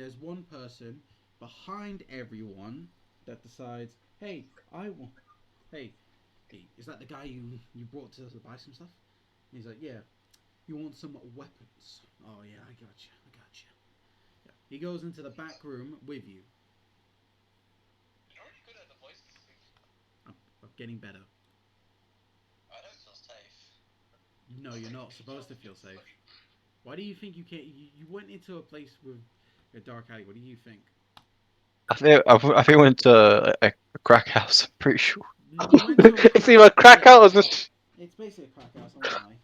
there's one person behind everyone that decides, hey, I want, hey, hey, is that the guy you brought to buy some stuff? And he's like, yeah. You want some weapons? Oh yeah, I got you. I got you. Yeah. He goes into the back room with you. You're already good at the voices. I'm, I'm getting better. I don't feel safe. No, you're not supposed to feel safe. Why do you think you can't? You went into a place with a dark alley. What do you think? I think I went to a crack house. I'm pretty sure. You went to a It's crack. either crack Yeah, out or just it's basically a crack house. I won't lie.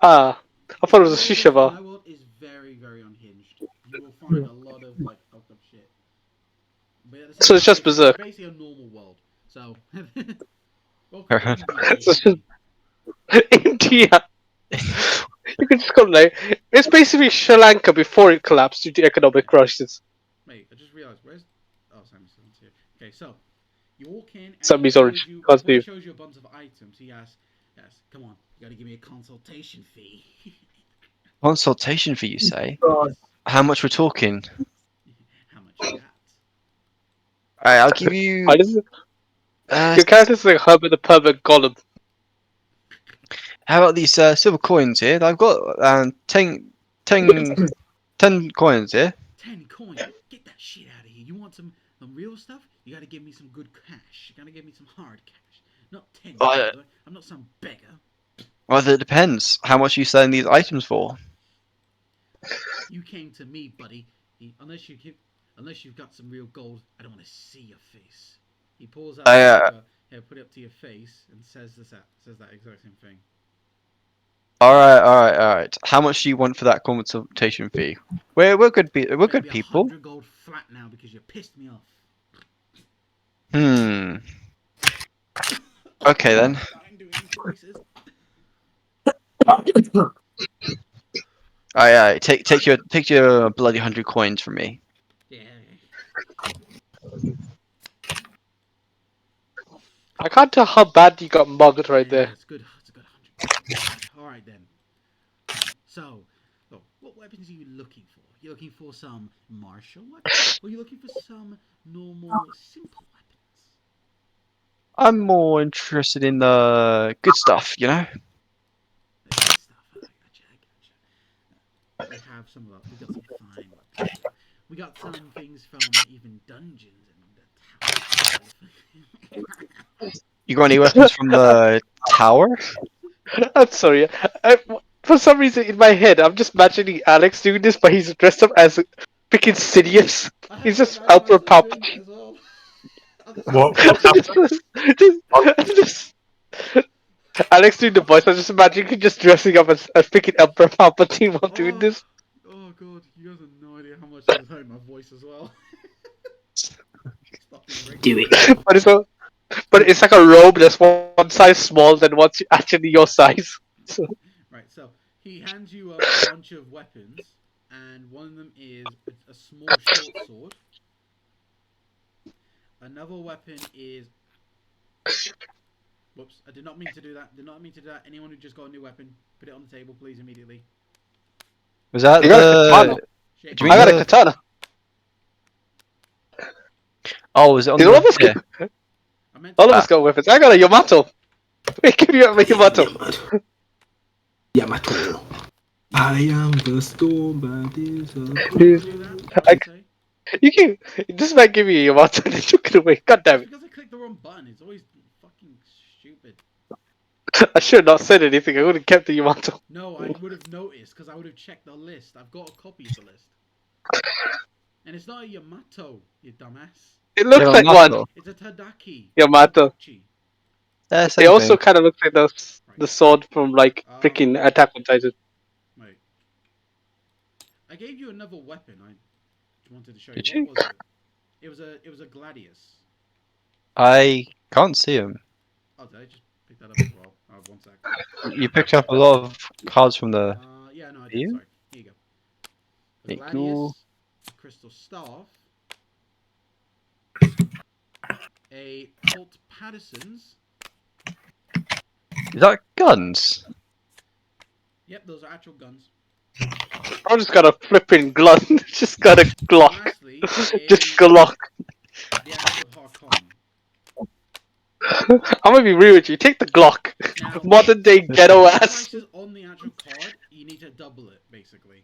ah. I thought it My was a world shisha is bar. my world is very very unhinged. You will find a lot of like fucked up shit, but at the same So it's time, just it's berserk. basically a normal world. So, welcome to India, So it's just basically. India. You can just go like it's basically Sri Lanka before it collapsed due to Yeah. economic crisis. Wait, I just realized where's oh Sammy's still here. Okay, so you walk in and he Sammy's shows orange. you Can't when he see. shows you a bunch of items. He asks, "Yes, come on, you got to give me a consultation fee." Consultation fee, you say? Yes. How much we're talking? How much you got? Alright, I'll give you. I just Uh, your character's like Herbert the Pervert Golem. how about these silver coins here? I've got 10 coins here. 10 coins. Get that shit out of here. You want some real stuff? You got to give me some good cash. You got to give me some hard cash. Not 10 coins. Uh, Right? I'm not some beggar. well, it depends. How much are you selling these items for? You came to me, buddy. Unless you've got some real gold, I don't want to see your face. He pulls out I, the paper, here, put it up to your face, and says that exact same thing. alright. How much do you want for that consultation fee? We're good. We're Better good be people. 100 gold flat now because you pissed me off. Hmm. Okay then. Dying doing these voices. Alright. Take your bloody 100 coins from me. Yeah. I can't tell how bad you got mugged right Yeah, there. it's good. It's a good 100 gold. All right then. So, what weapons are you looking for? You looking for some martial weapons, or you looking for some normal, simple weapons? I'm more interested in the good stuff, you know? The good stuff. I gotcha. I gotcha. We have some of those. We got some fine weapons here. We got some things from even dungeons and the tower. You got any weapons from the tower? I'm sorry. For some reason in my head, I'm just imagining Alex doing this, but he's dressed up as freaking Sidious. I He's had to just imagine Emperor myself doing that Palpatine. as well. I'm just What? imagining What's happening? just Alex doing the voice. I just imagine him just dressing up as freaking Emperor Palpatine while doing Oh, this. oh god, you guys have no idea how much I was hurting my voice as well. Stop being Do racist. it. But it's like a robe that's one size small than what's actually your size. So, Right, so he hands you a bunch of weapons, and one of them is a small short sword. Another weapon is. Whoops, I did not mean to do that. Did not mean to do that. Anyone who just got a new weapon, put it on the table, please, immediately. Was that you got a katana. the? Shit. Do you I mean got a the? katana. Oh, was it on Did all of the? us Yeah. get, I meant all to. of us got weapons. I got a Yamato. Wait, give me a Yamato. Yamato. Yamato. I am the storm that is Did Dude, I do that? What I, did I say? you can, this man give me a Yamato and then took it away. God damn It's it. because I clicked the wrong button. It's always fucking stupid. I should have not said anything. I would have kept the Yamato. No, I would have noticed because I would have checked the list. I've got a copy of the list. And it's not a Yamato, you dumbass. It looks like one. Yamato. It's a Tadaki. Yamato. Tadachi. Yeah, It same also thing. kind of looks like Right. the sword from like freaking Um, Attack on Titan. wait. I gave you another weapon. I wanted to show you. Did What you? was it? It was a gladius. I can't see him. Oh, did I just pick that up as well? Oh, one sec. You picked up a lot of cards from the. Yeah, no, I did. You? Sorry. Here you go. A Thank you. gladius, a crystal staff, a Colt Patterson's. Is that guns? Yep, those are actual guns. I just got a flipping Glock. Just got a Glock. Lastly Just is Glock. the Axe of Harkon. I'm gonna be real with you. Take the Glock. Now, Modern day ghetto the ass. prices on the actual card, you need to double it basically.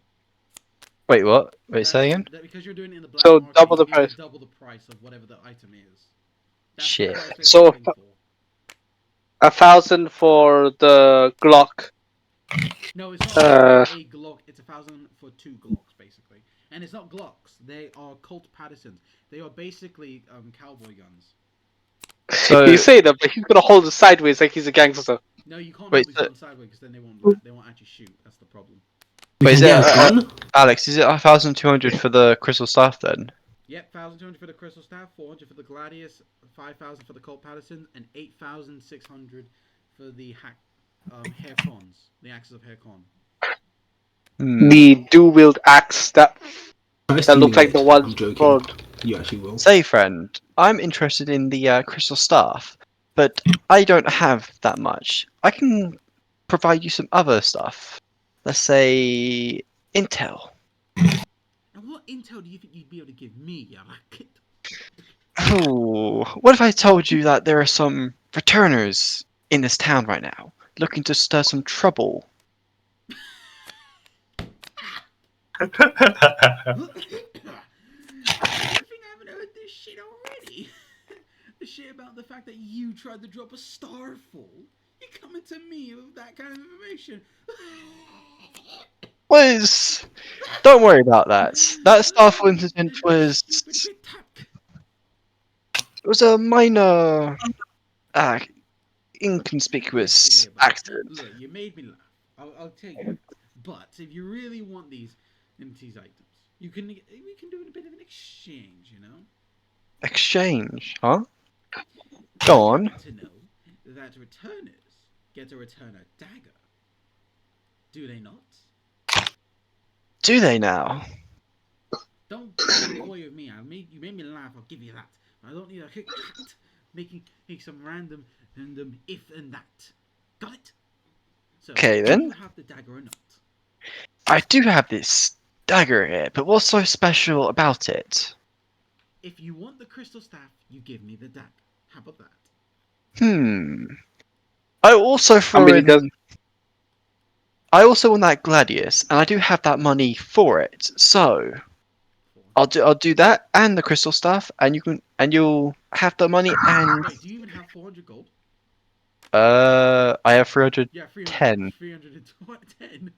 Wait, what? Wait, That's, say again? that because you're doing it in the black So market, double the you need price. to double the price of whatever the item is. That's Shit. the price they're So selling for. 1,000 for the Glock. No, it's not 1,000 for a Glock. It's 1,000 for 2 Glocks, basically. And it's not Glocks. They are Colt Pattersons. They are basically cowboy guns. So You say that, but he's gonna hold it sideways like he's a gangster. No, you can't Wait, hold these so- guns sideways because then they won't actually shoot. That's the problem. We Wait, can is get it, a gun? Alex, is it 1,200 for the crystal staff then? Yep, 1,200 for the Crystal Staff, 400 for the Gladius, 5,000 for the Colt Patterson, and 8,600 for the Haircons, the Axes of Haircon. The dual wield axe that Price that too look like the weird. ones I'm joking. for. You actually will. Say, friend, I'm interested in the crystal staff, but I don't have that much. I can provide you some other stuff. Let's say intel. And what intel do you think you'd be able to give me, you racket? Oh, what if I told you that there are some returners in this town right now, looking to stir some trouble? I think I haven't heard this shit already. The shit about the fact that you tried to drop a starfall. You're coming to me with that kind of information. Was don't worry about that. That Starfall incident was Stupid shit tack. it was a minor, uh, inconspicuous Yes, about it. accident. Look, you made me laugh. I'll take that. But if you really want these items, we can do a bit of an exchange, you know. Exchange, huh? Go on. Happen to know that returners get a returner dagger, do they not? Do they now? Don't be coy with me. You made me laugh. I'll give you that. I don't need a cat making some random if and that. Got it? So, Okay, do then. you have the dagger or not? I do have this dagger here, but what's so special about it? If you want the crystal staff, you give me the dagger. How about that? I also throw many does- in. I also want that gladius, and I do have that money for it. So I'll do that and the crystal staff, and you'll have the money and Wait, do you even have 400 gold? I have 310. Yeah, 300. 310.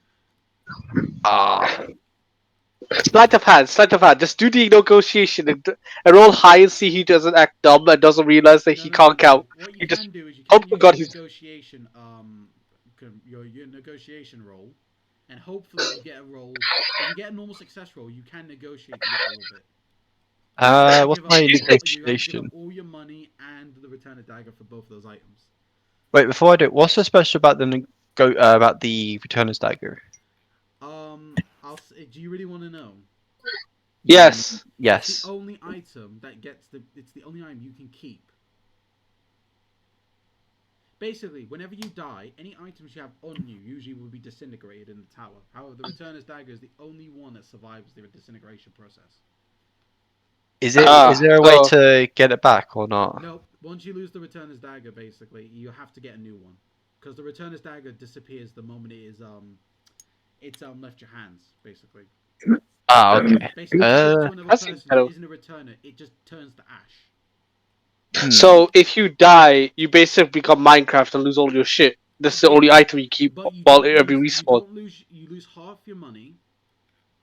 Ah, Sleight of hand, sleight of hand. Just do the negotiation and roll high and see he doesn't act dumb and doesn't realize that he can't count. What you He can just, do is you oh can my use god, your he's. negotiation your negotiation roll, and hopefully you get a roll. If you get a normal success roll, you can negotiate to get all of it. what's You my have to give negotiation? up all your money and the return of dagger for both of those items. Wait, before I do, what's so special about about the returner's dagger? Do you really want to know? Yes. It's Yes. the only item that gets the. It's the only item you can keep. Basically, whenever you die, any items you have on you usually will be disintegrated in the tower. However, the Returner's Dagger is the only one that survives the disintegration process. Is Ah, there a way so- to get it back or not? Nope. Once you lose the Returner's Dagger, basically, you have to get a new one. Because the Returner's Dagger disappears the moment it's left your hands, basically. Ah, okay. Basically, if you give it to another That's person better. who isn't a returner, it just turns to ash. So if you die, you basically become Minecraft and lose all your shit. This is the only item you keep But you while don't every lose. You respawn. don't lose. You lose half your money,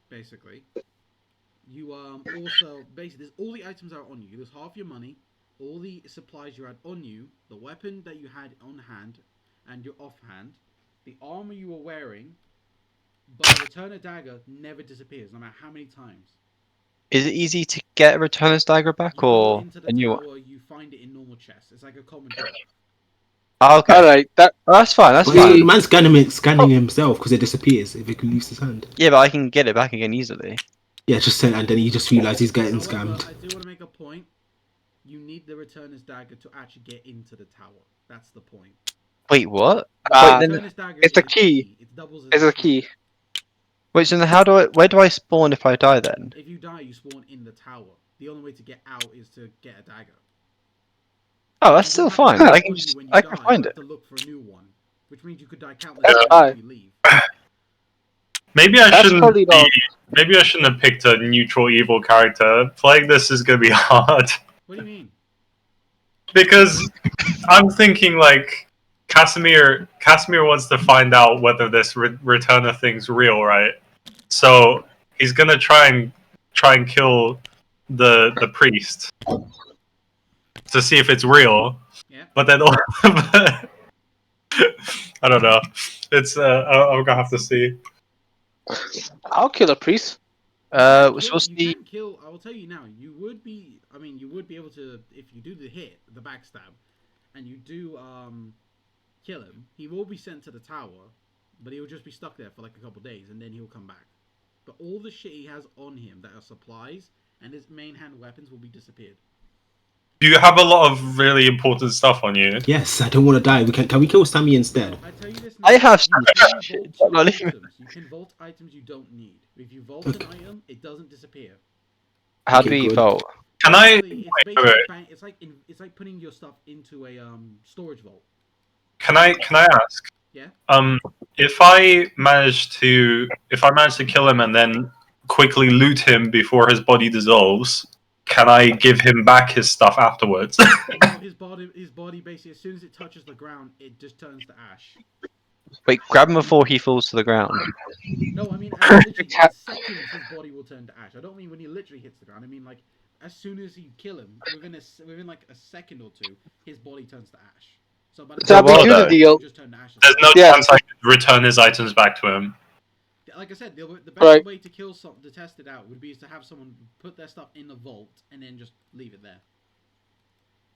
basically. You also basically all the items are on you. You lose half your money, all the supplies you had on you, the weapon that you had on hand, and your offhand, the armor you were wearing. But the Returner Dagger never disappears, no matter how many times. Is it easy to get a returner's dagger back You go or into the a new one? tower, you find it in normal chests. It's like a common drop. Ah, okay. Alright, that Oh, that's fine. That's But the fine. man's scanning himself because it disappears if he can use his hand. Yeah, but I can get it back again easily. Yeah, just said, and then he just realized he's getting However, scammed. I do want to make a point. You need the Returner's Dagger to actually get into the tower. That's the point. Wait, what? Ah, Wait, then Returner's Dagger it's is a key. It doubles as is a key. Wait, so then where do I spawn if I die then? If you die, you spawn in the tower. The only way to get out is to get a dagger. Oh, that's You still don't have fine. the I dagger can on you just, when you I can die. find You it. have to look for a new one, which means you could die countless That's times fine. if you leave. Maybe I That's shouldn't probably be. not. Maybe I shouldn't have picked a neutral evil character. Playing this is gonna be hard What do you mean? because I'm thinking like Casimir. Casimir wants to find out whether this returner thing's real, right? So he's gonna try and kill the priest to see if it's real. Yeah. But then, I don't know. It's I'm gonna have to see. I'll kill a priest. So what's You the? can kill. I will tell you now. You would be. I mean, you would be able to if you do the hit, the backstab, and you do kill him. He will be sent to the tower, but he'll just be stuck there for like a couple days, and then he'll come back. But all the shit he has on him that are supplies and his main hand weapons will be disappeared. Do you have a lot of really important stuff on you? Yes, I don't want to die. Can we kill Sammy instead? I tell you this now. I have you some can shit. vault I'm not two even- items. You can vault items you don't need. If you vault Okay. an item, it doesn't disappear. How do Okay, we good. vote? Can I? Basically, it's wait, basically wait. it's like putting your stuff into a storage vault. Can I ask? Yeah. If I manage to kill him and then quickly loot him before his body dissolves, can I give him back his stuff afterwards? No, his body basically as soon as it touches the ground, it just turns to ash. Wait, grab him before he falls to the ground. No, I mean literally in seconds his body will turn to ash. I don't mean when he literally hits the ground. I mean like as soon as you kill him, within like a second or two, his body turns to ash. So by the So I'll time do you the deal. it'll just turn to ash. There's no Yeah. chance I could return his items back to him. Like I said, the best Right. way to kill something to test it out would be to have someone put their stuff in the vault and then just leave it there.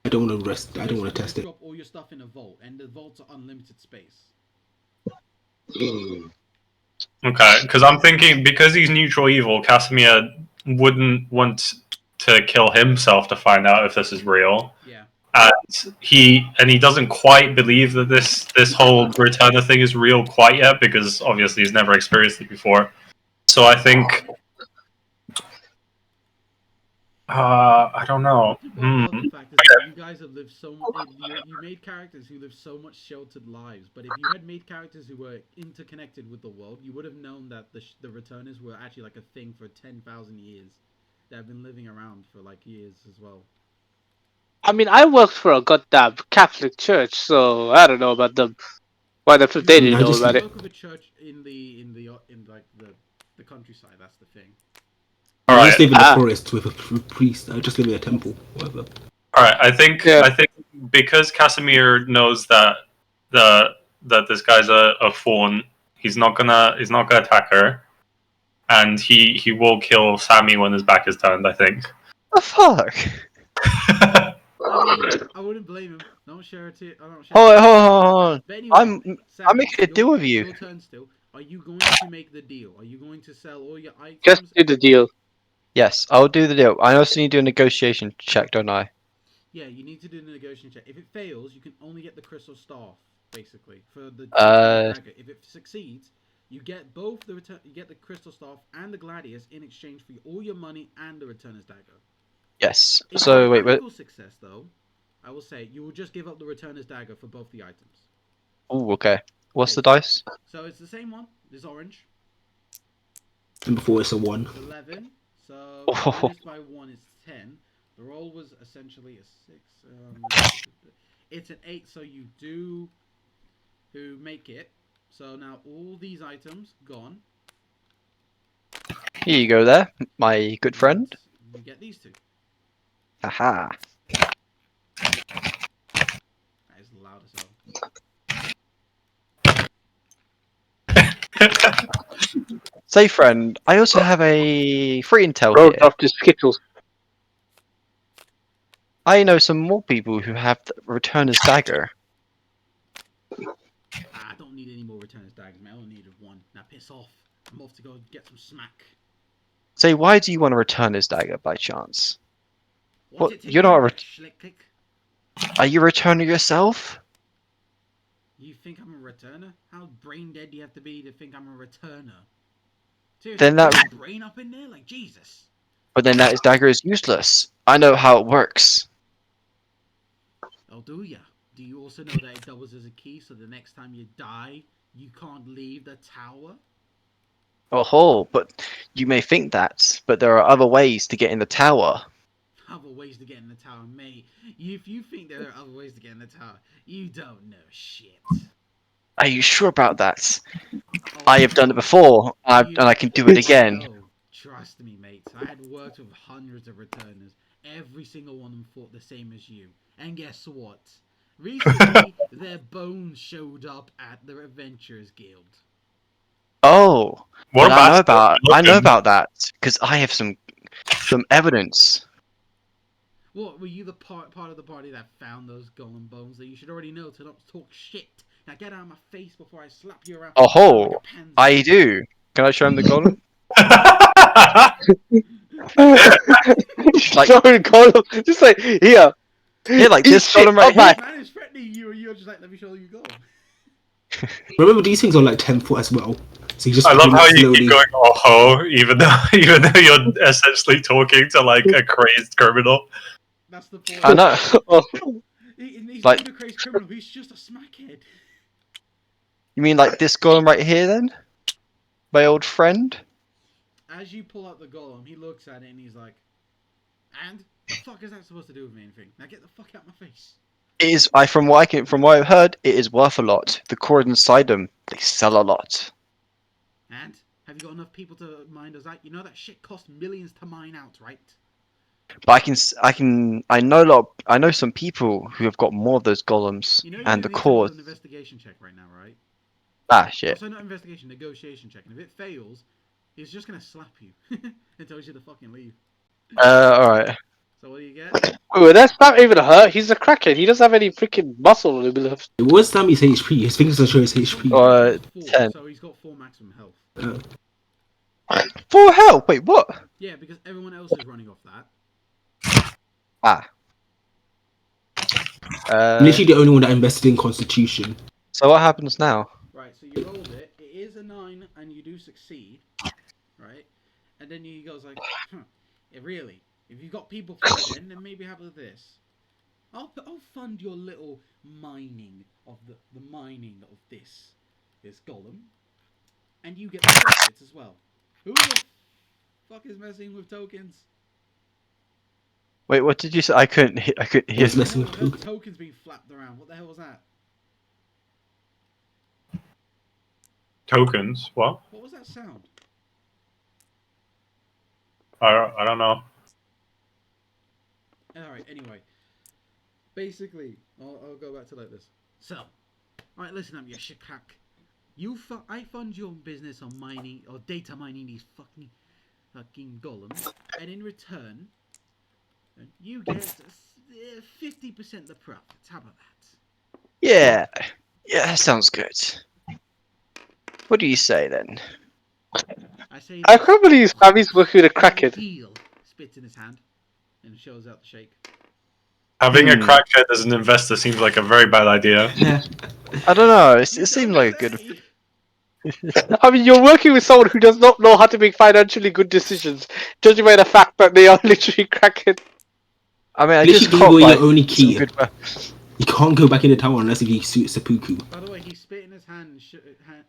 I don't want to rest. I don't want to test it. Drop all your stuff in a vault, and the vaults are unlimited space. Okay, because I'm thinking because he's neutral evil, Casimir wouldn't want to kill himself to find out if this is real. Yeah. And he doesn't quite believe that this whole returner thing is real quite yet because obviously he's never experienced it before. So I think I don't know. Well, the fact is that you guys have lived so much. You made characters who live so much sheltered lives. But if you had made characters who were interconnected with the world, you would have known that the returners were actually like a thing for 10,000 years. That have been living around for like years as well. I mean, I worked for a goddamn Catholic church, so I don't know about them. Why the flip they didn't I know just- about You it. work with a church in like the countryside. That's the thing. All I right, just live in the Ah. forest with a priest. I just live in a temple, whatever. all right. I think Yeah. because Casimir knows that that this guy's a fawn, he's not gonna attack her, and he will kill Sammy when his back is turned. I think. The fuck? I mean, I wouldn't blame him. Don't share it. I don't share Hold it. on, hold on, hold on. But anyway, Sam, I'm making a deal with you. Your turn still. Are you going to make the deal? Are you going to sell all your items? Just do the deal. Yes, I'll do the deal. I also need to do a negotiation check, don't I? Yeah, you need to do the negotiation check. If it fails, you can only get the crystal staff, basically, for the dagger. If it succeeds, you get both the you get the crystal staff and the gladius in exchange for all your money and the returner's dagger. Yes. If So it's a wait, critical success, though, I will say you will just give up the returner's dagger for both the items. oh, okay. What's the dice? So it's the same one. This orange. And before it's a 1. 11. So Oh. minus by 1 is 10. The roll was essentially a 6. It's an 8, so you do who make it. So now all these items gone. Here you go there, my good friend. You get these two. Haha. That is loud as hell. Say, friend, I also have a free intel Bro, here. drop the Skittles. I know some more people who have the returner's dagger. I don't need any more returner's daggers, man. I only needed one. Now piss off. I'm off to go get some smack. Say, why do you want to return his dagger by chance? What's What, it take you're not a you, ret- Schlick click? Are you a returner yourself? You think I'm a returner? How brain dead do you have to be to think I'm a returner? Seriously, Then that- put your brain up in there, like Jesus. But then that dagger is useless. I know how it works. Oh, do ya? Do you also know that it doubles as a key, so the next time you die, you can't leave the tower? Oh, but you may think that, but there are other ways to get in the tower. Other ways to get in the tower, mate. If you think there are other ways to get in the tower, you don't know shit. Are you sure about that? Oh, I have done it before, and I can do it again. No, trust me, mate. I had worked with hundreds of returners. Every single one of them thought the same as you. And guess what? Recently, their bones showed up at the Adventurers Guild. Oh, What well, about I know about that because I have some evidence. What, were you the part of the party that found those golem bones that you should already know to not talk shit? Now get out of my face before I slap you around. like Oh, a pansy. I do. Can I show him the golem? Like- Sorry, Golem. Just like, here. Yeah, like Eat this shit, golem right bye-bye. here. Man is threatening you, and you're just like, let me show you go. Remember, these things are like 10 foot as well. So you just I love bring how it you slowly. keep going oh ho, even though you're essentially talking to like a crazed criminal. That's the point. I know. Oh, He's Like- not even a crazy criminal. He's just a smackhead. You mean like this golem right here, then? My old friend. As you pull out the golem, he looks at it and he's like, "And the fuck is that supposed to do with me? Anything? Now get the fuck out of my face." It is. From what I've heard, it is worth a lot. The cores inside them, they sell a lot. And have you got enough people to mine those out? You know that shit costs millions to mine out, right? But I know I know some people who have got more of those golems You know you're and the gonna need to roll cores. an investigation check right now, right? Ah, shit. Also, not investigation, negotiation check. And if it fails, he's just gonna slap you and tells you to fucking leave. Alright. So what do you get? wait, that's not even hurt. He's a crackhead. He doesn't have any freaking muscle on him left. It was damn his HP. His fingers don't show his HP. He's got 10. so he's got 4 maximum health. For hell! Wait, what? Yeah, because everyone else is running off that. Ah. Literally the only one that invested in Constitution. So what happens now? Right, so you rolled it. It is a 9, and you do succeed. Right, and then he goes like, really? If you got people fighting, then maybe have this. I'll fund your little mining of the mining of this golem, and you get the profits as well. Who the fuck is messing with tokens? Wait, what did you say? I couldn't hear. Yes, messing I with heard tokens. tokens being flapped around. What the hell was that? Tokens? What? What was that sound? I don't know. Alright, anyway. Basically, I'll go back to like this. So, alright, listen up, you shikak. I fund your business on mining, or data mining these fucking golems, and in return, you get 50% the profits. How about that? Yeah. Yeah, that sounds good. What do you say then? I say I this, can't believe Sammy's working with a crackhead. heel spits in his hand, and shows out the shake. Having a Hmm. crackhead as an investor seems like a very bad idea. I don't know. It You seemed don't like a good. say. I mean, you're working with someone who does not know how to make financially good decisions, judging by the fact that they are literally crackhead. I mean, I Literally just give caught away by your only some key. good. You can't go back in the tower unless if you suit seppuku. By the way, he spit in his hand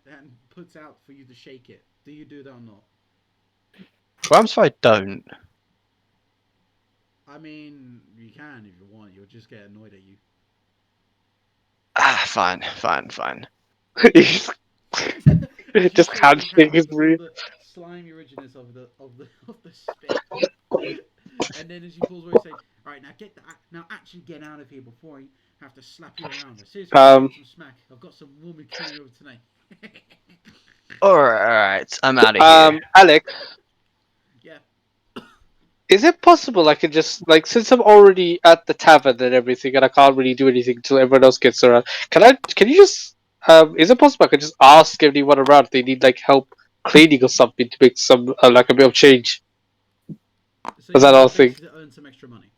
and puts out for you to shake it. Do you do that or not? Well, I'm sorry, I don't. I mean, you can if you want. You'll just get annoyed at you. Ah, fine. He's As just you shake handshake his his hand, real. the slimy richness of the spit. And then as you pulls away, say, "All right, now actually get out of here before I have to slap you around." Seriously, some smack. I've got some woman coming over tonight. Alright, I'm out of here. Alex, Yeah. is it possible I could just like, since I'm already at the tavern and everything, and I can't really do anything until everyone else gets around? Can you just is it possible I could just ask anyone around if they need like help cleaning or something to make some like a bit of change? So Was that you all thing? basically earn some extra money.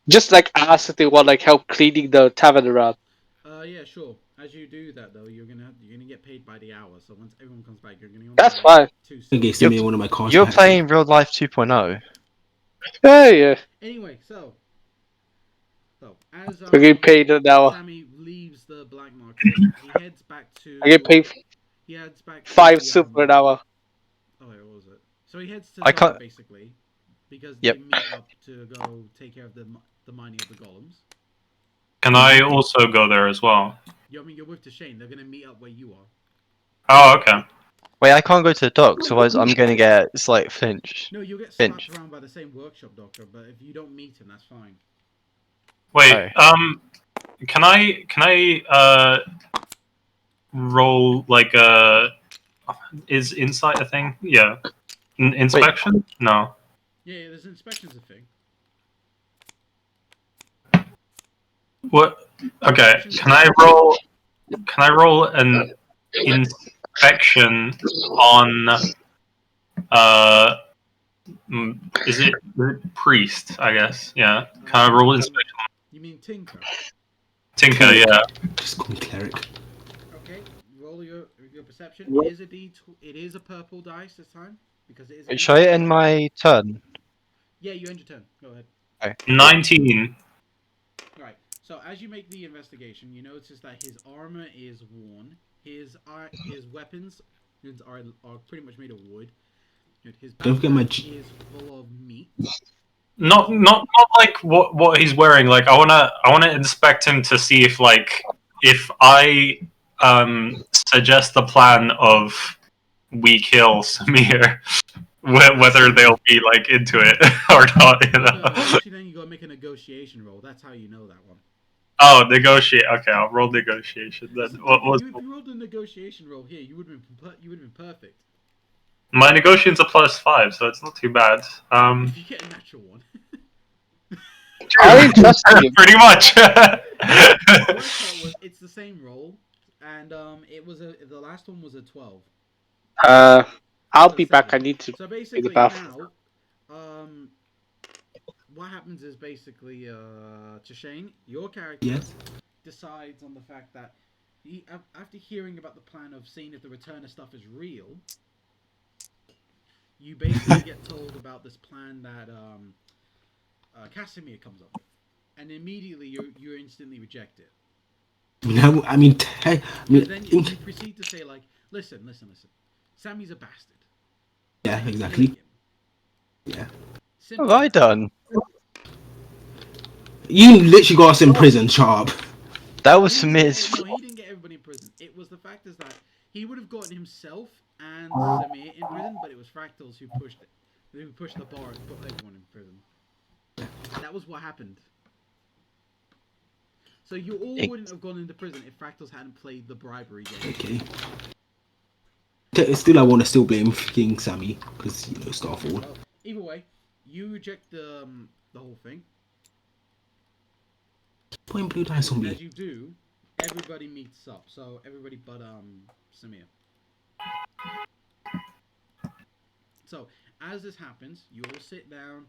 Just like ask if they want like help cleaning the tavern around. Yeah, sure. As you do that though, you're gonna get paid by the hour. So once everyone comes back, you're gonna only That's get fine. two Okay, cents. send me one of my cars You're back. playing real life 2.0. Yeah, yeah. Anyway, so as I get paid an hour. Sammy leaves the black market, he heads back to. I get paid He heads back to 5 the super an hour. Oh, wait, what was it? So he heads to I Zara can't- basically, because Yep. they meet up to go take care of the mining of the golems. Can I also go there as well? I mean, you're with Shane. They're gonna meet up where you are. Oh, okay. Wait, I can't go to the docks, otherwise I'm gonna get like flinched. No, you'll get Finch. slapped around by the same workshop doctor, but if you don't meet him, that's fine. Wait, can I roll like is insight a thing? Yeah. Inspection? No. Yeah, there's inspections a thing. What? Okay. Can I roll an inspection on is it priest, I guess? Yeah. Can I roll inspection? You mean Tinker? Tinker, yeah. Just call me cleric. Okay, roll your perception. What? It is a purple dice this time because it is. Wait, should I end my turn? Yeah, you end your turn. Go ahead. 19. Right. So as you make the investigation, you notice that his armor is worn. His weapons are pretty much made of wood. His Don't forget my backpack is full of meat. Not like what he's wearing. Like I wanna inspect him to see if I suggest the plan of we kill Samir, whether they'll be like into it or not. You know. No, actually, then you gotta make a negotiation roll. That's how you know that one. Oh, negotiate. Okay, I'll roll negotiation then. What was If you rolled a negotiation roll here, you would have been perfect. my negotiation's a +5, so it's not too bad. If you get a natural one. I didn't trust you. Pretty much. The worst part was it's the same roll, and the last one was a 12. I'll be back. I need to. So basically bath. now, what happens is basically to Shane, your character Yes. decides on the fact that after hearing about the plan of seeing if the returner stuff is real, you basically get told about this plan that Casimir comes up with, and immediately you instantly reject it. No, I mean, And then you proceed to say like, listen, Sammy's a bastard. yeah, I hate exactly. him. Yeah. Simple. What have I done? You literally got us in prison, sharp. That was He didn't Samir's get- No, fault. he didn't get everybody in prison. It was the fact is that he would have gotten himself and Samir in prison, but it was Fractals who pushed it. Who pushed the bar and put everyone in prison. That was what happened. So you all wouldn't have gone into prison if Fractals hadn't played the bribery game. Okay. Still, I want to still blame King Sammy because Starfall. Well, either way, you reject the whole thing. Point blue dice on As me. you do, everybody meets up. So everybody but Samir. So as this happens, you all sit down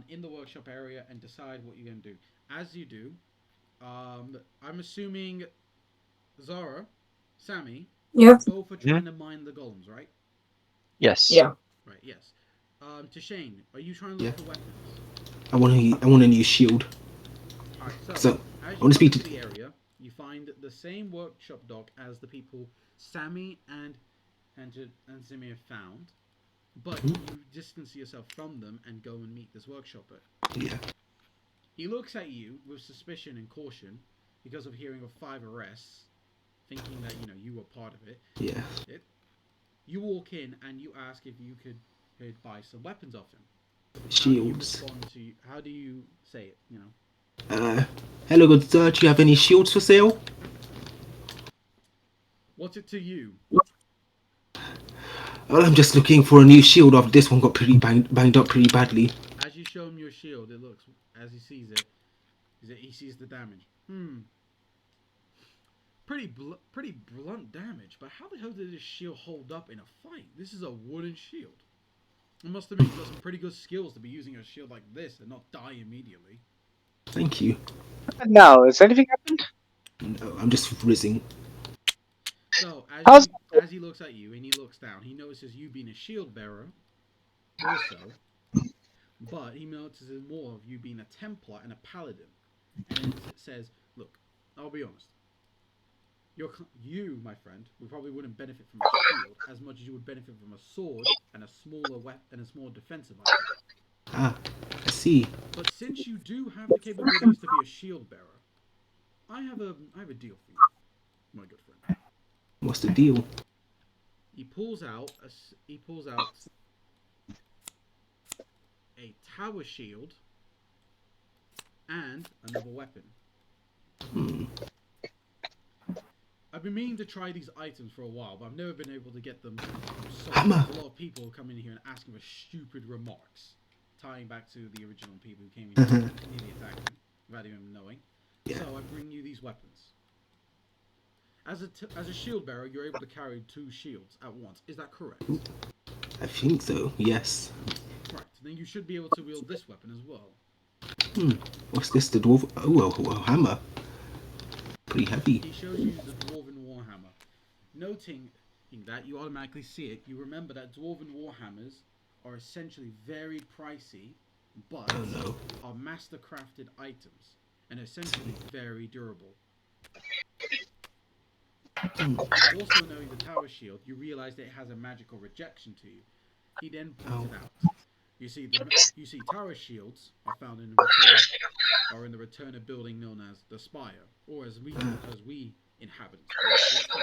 in the workshop area and decide what you're gonna do. As you do, I'm assuming Zara, Sammy, Yeah. both are trying to mine the golems, right? Yes. Yeah. Right. Yes. To Shane, are you trying to look Yeah. for weapons? I want a new shield. Alright, So, as you wanna go speak to to- the area, you find the same workshop dock as the people Sammy and Samir found, but you distance yourself from them and go and meet this workshopper. Yeah. He looks at you with suspicion and caution because of hearing of 5 arrests, thinking that you were part of it. Yeah. You walk in and you ask if you could buy some weapons off him. Shields. How do you say it? Hello, good sir. Do you have any shields for sale? What's it to you? Well, I'm just looking for a new shield after this one got pretty banged up pretty badly. As you show him your shield, it looks, as he sees it, he sees the damage. Pretty blunt damage, but how the hell did this shield hold up in a fight? This is a wooden shield. I must admit, you've got some pretty good skills to be using a shield like this and not die immediately. Thank you. Now, has anything happened? No, I'm just rizzing. So How's as he looks at you and he looks down, he notices you being a shield bearer, also, but he notices more of you being a Templar and a Paladin, and then it says, "Look, I'll be honest. You, my friend, probably wouldn't benefit from a shield as much as you would benefit from a sword and a smaller weapon and a smaller defensive item. Ah, I see. But since you do have the capabilities to be a shield bearer, I have a deal for you, my good friend." What's the deal? He pulls out a tower shield and another weapon. Hmm. I've been meaning to try these items for a while, but I've never been able to get them sold. Hammer. There's a lot of people come in here and asking for stupid remarks, tying back to the original people who came in here and nearly attacked him without even knowing. Yeah. So I bring you these weapons. As a shield bearer, you're able to carry 2 shields at once. Is that correct? I think so. Yes. Right. Then you should be able to wield this weapon as well. What's this? The dwarf? Oh, a hammer. Pretty heavy. He shows you the Dwarven Warhammer. Noting that, you automatically see it. You remember that Dwarven Warhammers are essentially very pricey, but Oh no. are master crafted items and essentially very durable. Also knowing the tower shield, you realize that it has a magical rejection to you. He then points it out. You see tower shields are found in the Returner building known as the Spire, or as we inhabitants call it, the Tower.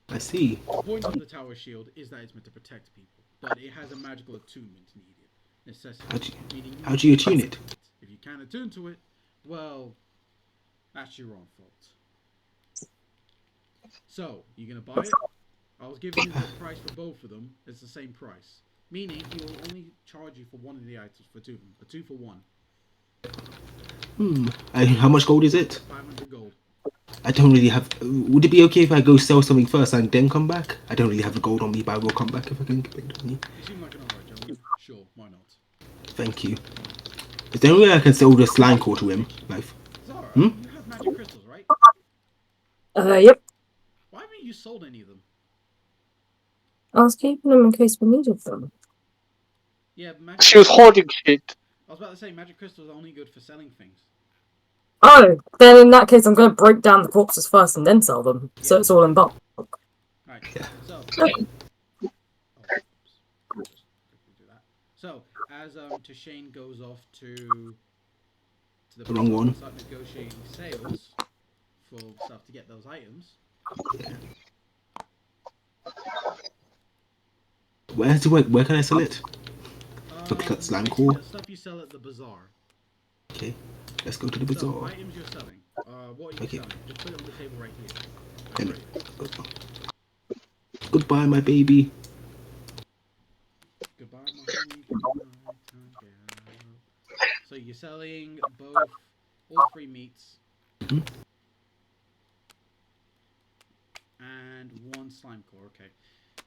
I see. The point of the tower shield is that it's meant to protect people, but it has a magical attunement needed. Necessity. How do you attune it? If you can't attune to it, well, that's your own fault. So, you gonna buy it? I was giving you the price for both of them. It's the same price. Meaning, he will only charge you for one of the items for 2 of them. A 2 for 1. How much gold is it? 500 gold. I don't really have. Would it be okay if I go sell something first and then come back? I don't really have the gold on me, but I will come back if I can get it on me. You seem like an alright gentleman. Sure, why not? Thank you. Is there any way I can sell the slime core to him? Like, Zara, you have magic crystals, right? Yep. Why haven't you sold any of them? I was keeping them in case we needed them. Yeah, magic. she was hoarding shit? I was about to say magic crystals are only good for selling things. Oh, then in that case, I'm going to break down the corpses first and then sell them. So Yeah. it's all in bulk. Right. Yeah. So. So, as Tashane goes off to the Wrong one. start negotiating sales for stuff to get those items. where can I sell it? For slime core? The stuff you sell at the bazaar. Okay, let's go to the So, bazaar. items you're selling. What are you Okay. selling? Just put it on the table right here. Then- Right. Goodbye, my baby. Goodbye, my honey. Goodbye, time girl. So you're selling all 3 meats. And 1 slime core, okay.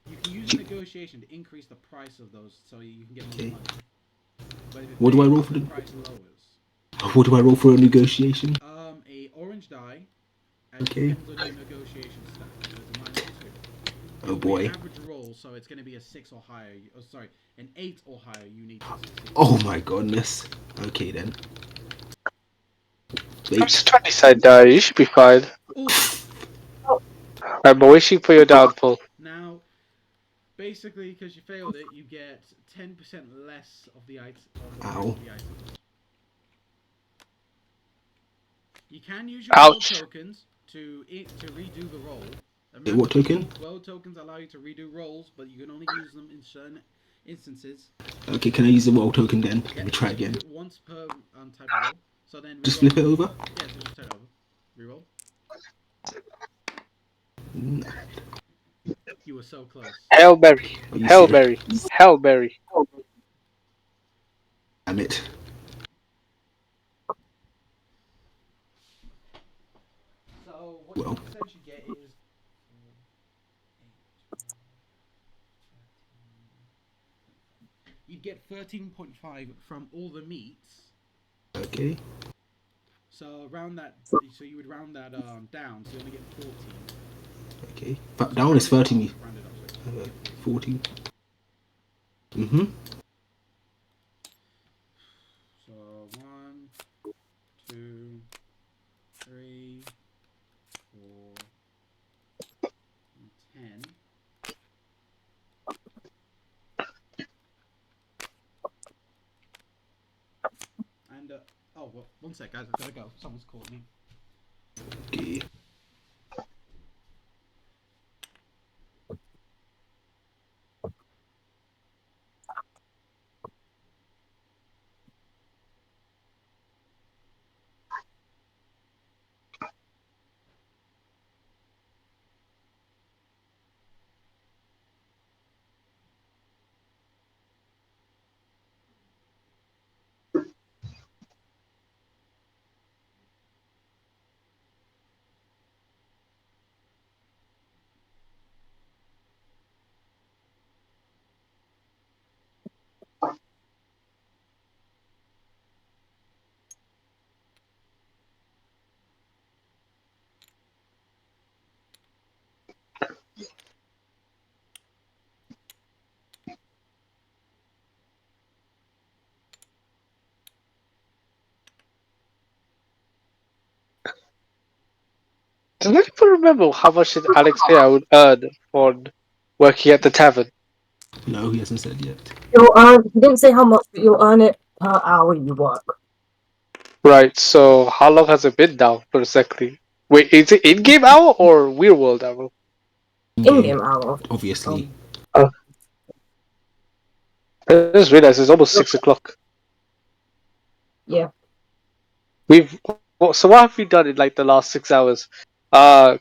You can use a negotiation to increase the price of those so you can get more Okay. money. But if it What do I fails, roll for the the- price lowers. What do I roll for a negotiation? A orange die. And Okay. it depends on your negotiation stat. So it's a -2. Oh It'll be boy. an average roll, so it's going to be a 6 or higher. Oh, sorry, an 8 or higher. You need to succeed. Oh my goodness. Okay then. I'm Wait. just trying to decide, you should be fine. Oh, I'm wishing for your downfall. now, basically, because you failed it, you get 10% less of the items. Ow. You can use your world Ouch. tokens to redo the roll. Wait, what token? World tokens allow you to redo rolls, but you can only use them in certain instances. Okay, can I use the roll token then? Yeah, Let me try you again. do it once per type of roll. So then Just re-roll. flip it over? Yeah, so just turn it over. Reroll. You were so close. Hail Mary. Are you Hail serious? Mary. Hail Mary. Damn it. So what Well. you essentially get is you'd get 13.5 from all the meats. Okay. So round that. So you would round that down. So you only get 14. Okay. But down is 30 me. Round it up. So you get 14. Mm-hmm. So 1, 2, 3, 4, and 10. And oh well, one sec, guys. I gotta go. Someone's called me. Okay. Does anyone remember how much did Alex say I would earn on working at the tavern? No, he hasn't said yet. You'll earn. He didn't say how much, but you'll earn it per hour you work. Right, so how long has it been now, for exactly? Wait, is it in-game hour or real world hour? In-game hour. Obviously. I just realized it's almost 6 o'clock. Yeah. So what have we done in like the last 6 hours? Tried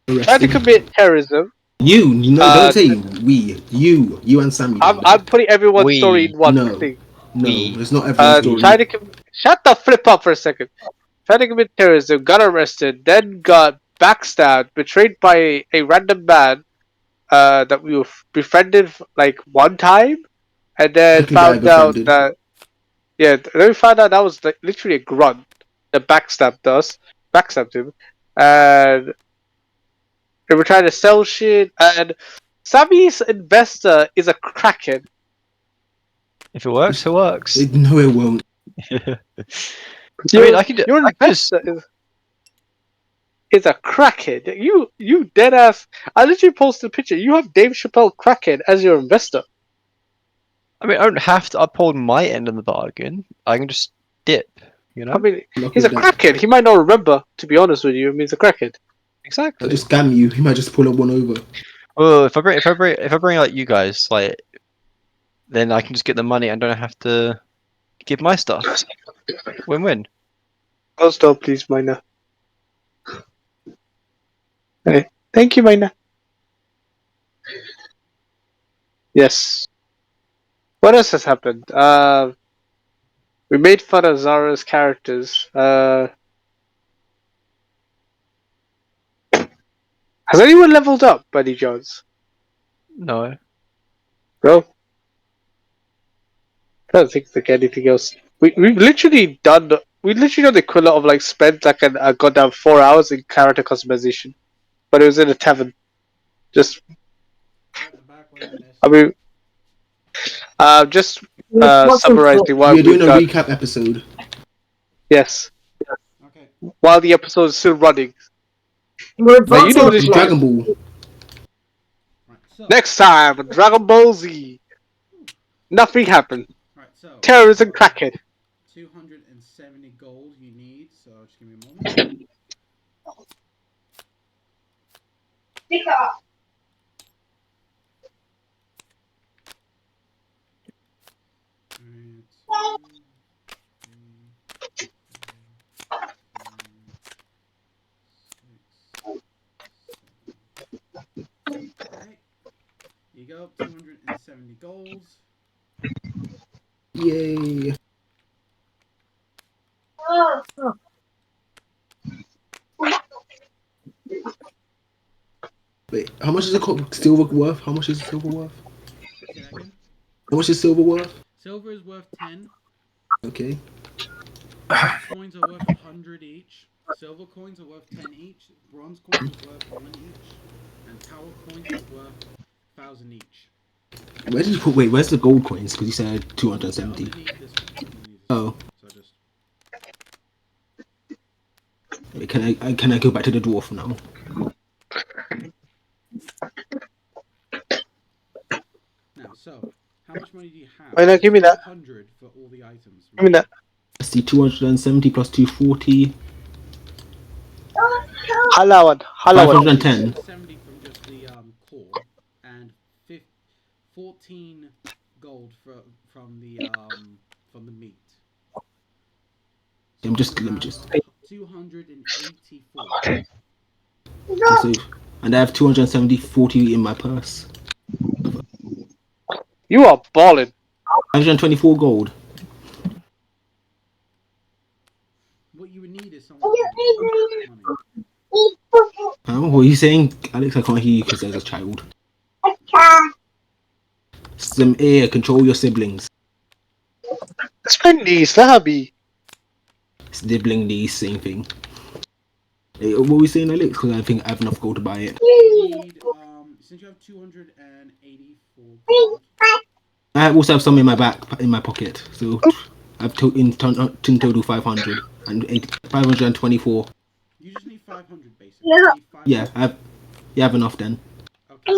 to Arrested. commit terrorism. You know, don't say we. You and Sammy. I'm putting everyone's story in one No. thing. No, it's not everyone's story. Shut the flip up for a second. Tried to commit terrorism, got arrested, then got backstabbed, betrayed by a random man that we were befriended like one time, and then Second guy found out befriended. that then we found out that was like literally a grunt that backstabbed him, and they were trying to sell shit. And Sammy's investor is a crackhead. If it works, it works. No, it won't. I mean, I can do. Your I can just, investor is a crackhead. You dead ass. I literally posted a picture. You have Dave Chappelle crackhead as your investor. I mean, I don't have to uphold my end of the bargain. I can just dip. You know. I mean, Look he's a at that. crackhead. He might not remember. To be honest with you, I mean, he's a crackhead. Exactly. I'll just scam you. He might just pull up one over. Well, if I bring like you guys, like, then I can just get the money and don't have to give my stuff. Win-win. Oh, stop, please, Mina. Hey, thank you, Mina. Yes. What else has happened? We made fun of Zara's characters. Has anyone leveled up, Buddy Jones? No. No. I don't think there's anything else. We've literally done the equivalent of like spent like a goddamn 4 hours in character customization, but it was in a tavern. Just I mean, just summarizing what We are doing we've a done. recap episode. Yes, Okay. while the episode is still running. We're Now you advancing. know this. Dragon Ball. Right. So. Next time, on Dragon Ball Z. Nothing happened. Right. So. Terrorism crackhead. 270 gold you need. So just give me a moment. Okay. Here you go, 270 golds. Yay. Wait, how much is silver worth? How much is silver worth? Say that again. How much is silver worth? Silver is worth 10. Okay. coins are worth 100 each. Silver coins are worth 10 each. Bronze coins are worth 1 each. And power coins are worth 1,000 each. Where did you put? Wait, where's the gold coins? Because you said They're 270. underneath this one. Oh. So just Wait, can I go back to the dwarf now? now. So how much money do you have? Why not give me that? 200 for all the items. Give me that. Let's see, 270 plus 240. Halawan. 510. 70 from just the core and 14 gold from the meat. Let me just. 284. So, and I have 270 in my purse. You are balling. 524 gold. What you would need is someone to give you money. Oh, what are you saying, Alex? I can't hear you because there's a child. Some air, control your siblings. Spend these, Lahabi. Sibling these, same thing. Hey, what were we saying, Alex? Because I think I have enough gold to buy it. You need, since you have 284 gold, I also have some in my pocket. So I have in total 500 and 524. you just need 500 basically. You need 500. Yeah, you have enough then. Okay.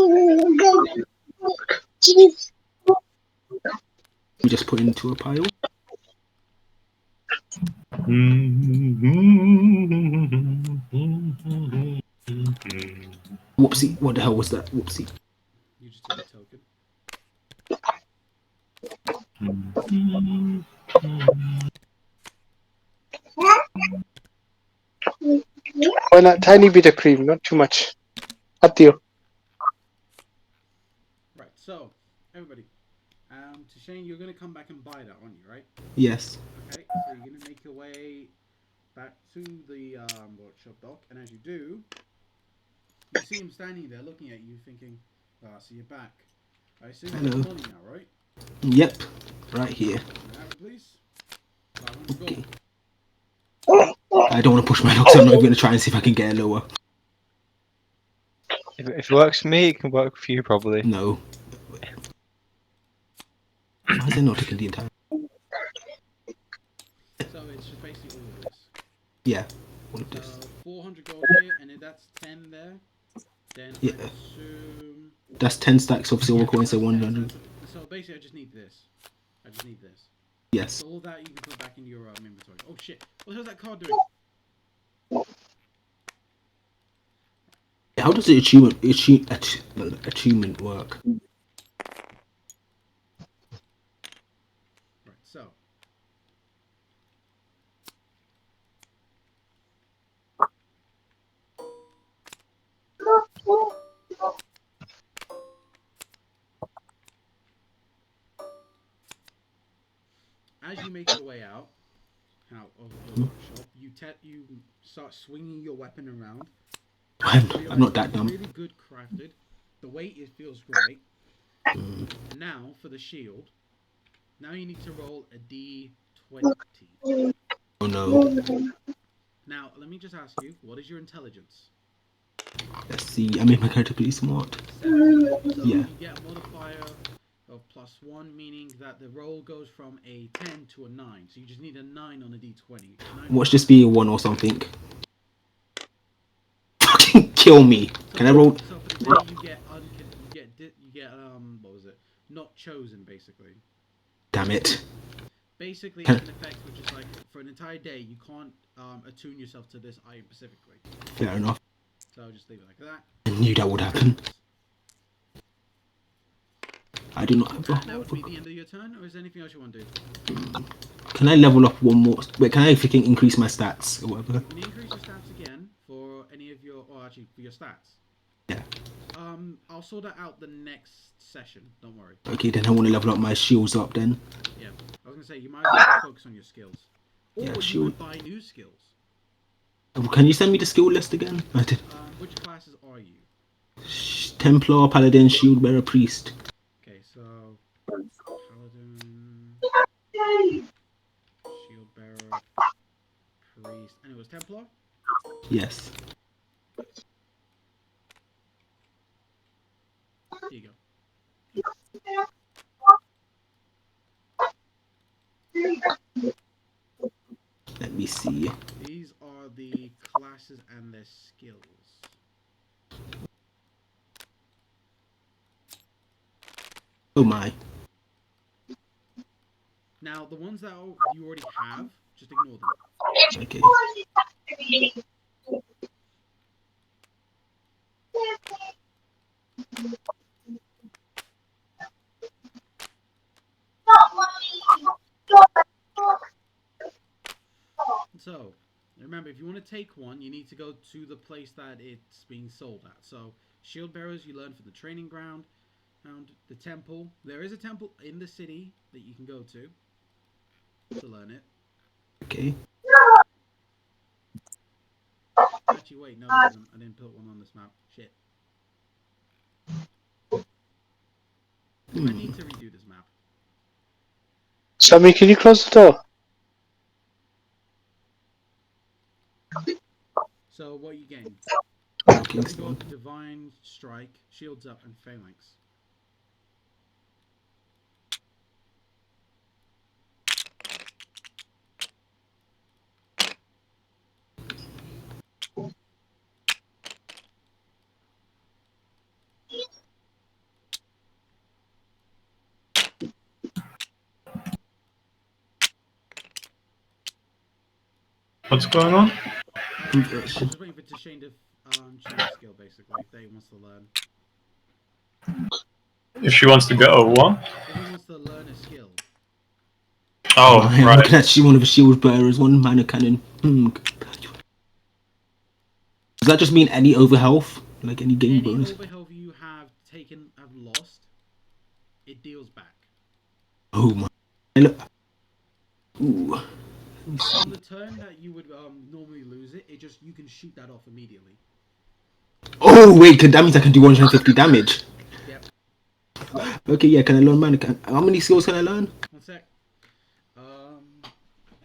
We just put into a pile. Whoopsie! What the hell was that? Whoopsie! You just took a token. Why not? Tiny bit of cream, not too much. Up to you. Right. So everybody, to Shane, you're gonna come back and buy that, aren't you? Right? Yes. Okay. So you're gonna make your way back to the workshop dock, and as you do, you see him standing there looking at you, thinking, "Ah, so you're back. I assume you have money now, right? Yep. Right here. Can I have it, please? 500 Okay. gold. I don't want to push my luck, so I'm not even going to try and see if I can get it lower. If it works for me, it can work for you probably. No. Why is it not taking the entire? So it's just basically all of this. Yeah. All of So this. 400 gold here, and if that's 10 there, then Yeah. I assume. That's 10 stacks of silver Yeah, coins, so that's 100. 10. So basically, I just need this. I just need this. Yes. So all that you can put back in your inventory. Oh shit! What the hell's that card doing? How does the achievement work? Right. So. As you make your way out of the workshop, you start swinging your weapon around. I'm not that dumb. Really good crafted. The weight feels great. Now for the shield. Now you need to roll a d20. Oh no. Now let me just ask you, what is your intelligence? Let's see. I made my character pretty smart. 7. So Yeah. you get a modifier of +1, meaning that the roll goes from a 10 to a 9. So you just need a 9 on a d20. Watch this be a 1 or something. Fucking kill me. Can I roll? So for the day you get what was it? Not chosen basically. Damn it. Basically, it's an effect which is like for an entire day you can't attune yourself to this item specifically. Fair enough. So I'll just leave it like that. I knew that would happen. I do not have That would be the end of your turn, or is there anything else you want to do? Can I level up one more? Wait, can I freaking increase my stats or whatever? Can you increase your stats again for any of your, or actually for your stats? Yeah. I'll sort that out the next session. Don't worry. Okay, then I want to level up my shields up then. Yeah, I was gonna say you might as well focus on your skills, or Yeah, you shield. could buy new skills. Can you send me the skill list again? I did. Which classes are you? Templar, Paladin, Shield Bearer, Priest. Okay, so Paladin, Shield Bearer. it was Templar. Yes. Here you go. Let me see. These are the classes and their skills. Oh my. Now, the ones that you already have, just ignore them. Okay. So, remember, if you want to take one, you need to go to the place that it's being sold at. So, shield bearers, you learn from the training ground, the temple. There is a temple in the city that you can go to learn it. Okay. Actually, wait, no, there isn't. I didn't put one on this map. Shit. I need to redo this map. Sammy, can you close the door? So, what you gain? Okay. You got Divine Strike, Shields Up, and Phalanx. What's going on? I'm just waiting for Shane to choose a skill, basically, that he wants to learn. If she wants to go, what? If he wants to learn a skill. Oh, I'm right. looking at one of the shield bearers, one mana cannon. Does that just mean any over health? Like any game Any bonus? overhealth you have lost, it deals back. Oh my. Look. Ooh. On the turn that you would normally lose it, you can shoot that off immediately. Oh wait, that means I can do 150 damage. Yep. Okay, yeah, can I learn mana? How many skills can I learn? 1 sec.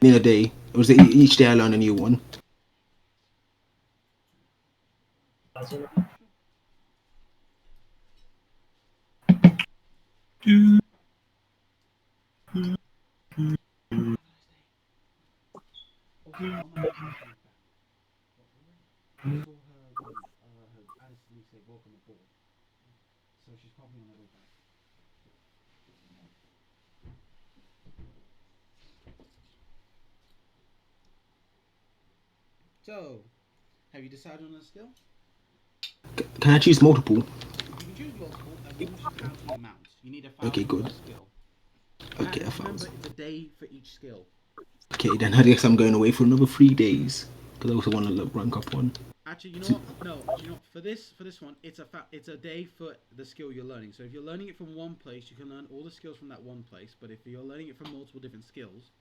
In a day. Or is it each day I learn a new one? So she's probably on her way back. So, have you decided on a skill? Can I choose multiple? You can choose multiple as long as you count the amount. You need 1,000 Okay, good. per skill. Okay, And I remember, found. it's a day for each skill. Okay, then I guess I'm going away for another 3 days. Because I also want to rank up one. Actually, you know what? No, actually, you know what? For this one, it's a day for the skill you're learning. So if you're learning it from one place, you can learn all the skills from that one place. But if you're learning it from multiple different skills,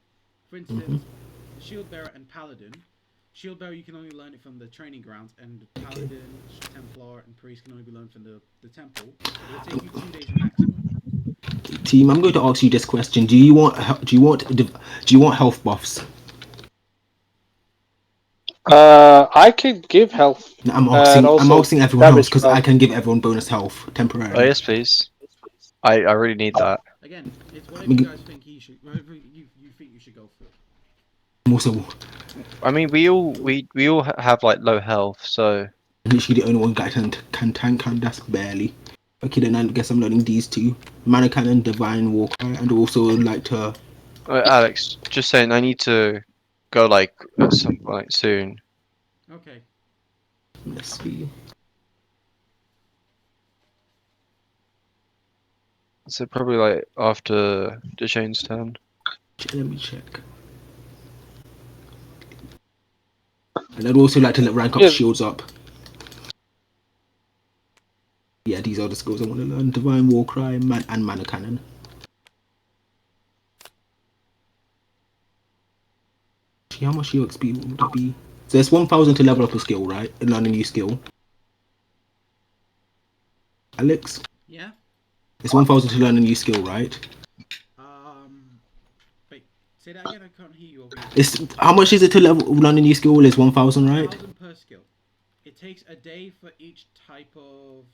for instance, Shield Bearer and Paladin. Shield Bearer, you can only learn it from the training grounds, and Paladin, Templar, and Priest can only be learned from the temple. It will take you 2 days maximum. Team, I'm going to ask you this question: Do you want health buffs? I can give health. No, And I'm also asking everyone else damage because buff. I can give everyone bonus health temporarily. Oh yes, please. I really need that. Again, it's whatever you guys think whatever you think you should go for. I'm also I mean, we all have like low health, so literally the only one guy can tank, and that's barely. Okay, then I guess I'm learning these two: Mana Cannon, Divine Walker, and also like to. Alex, just saying, I need to go like at some point soon. Okay. Let's see. So probably like after Deshane's turn. Let me check. And I'd also like to rank up shields up. Yeah, these are the skills I want to learn: Divine Warcry, and Mana Cannon. How much EXP would that be? So it's 1,000 to level up a skill, right? And learn a new skill. Alex? Yeah? It's 1,000 to learn a new skill, right? Wait. Say Say that again. I can't hear you over here. It's how much is it to learn a new skill? Is 1,000, right? 1,000 per skill. It takes a day for each type of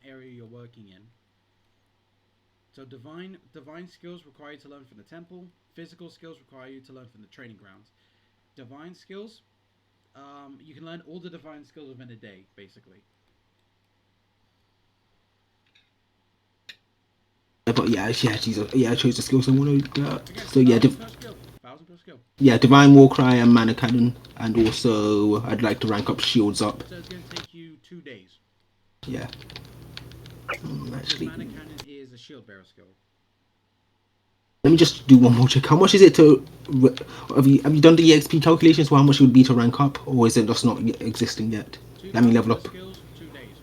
area you're working in. So divine skills require you to learn from the temple. Physical skills require you to learn from the training grounds. Divine skills, you can learn all the divine skills within a day, basically. But yeah, I chose the skill, so I'm gonna do that. Again, So yeah, 1,000 per skill. 1,000 per skill. yeah, Divine Warcry and Mana Cannon, and also I'd like to rank up shields up. So it's going to take you 2 days. Yeah. Because Actually, Mana Cannon is a shield bearer skill. let me just do one more check. How much is it to? Have you done the EXP calculations for how much it would be to rank up, or is it just not existing yet? I mean, level up. Skills, 2 days.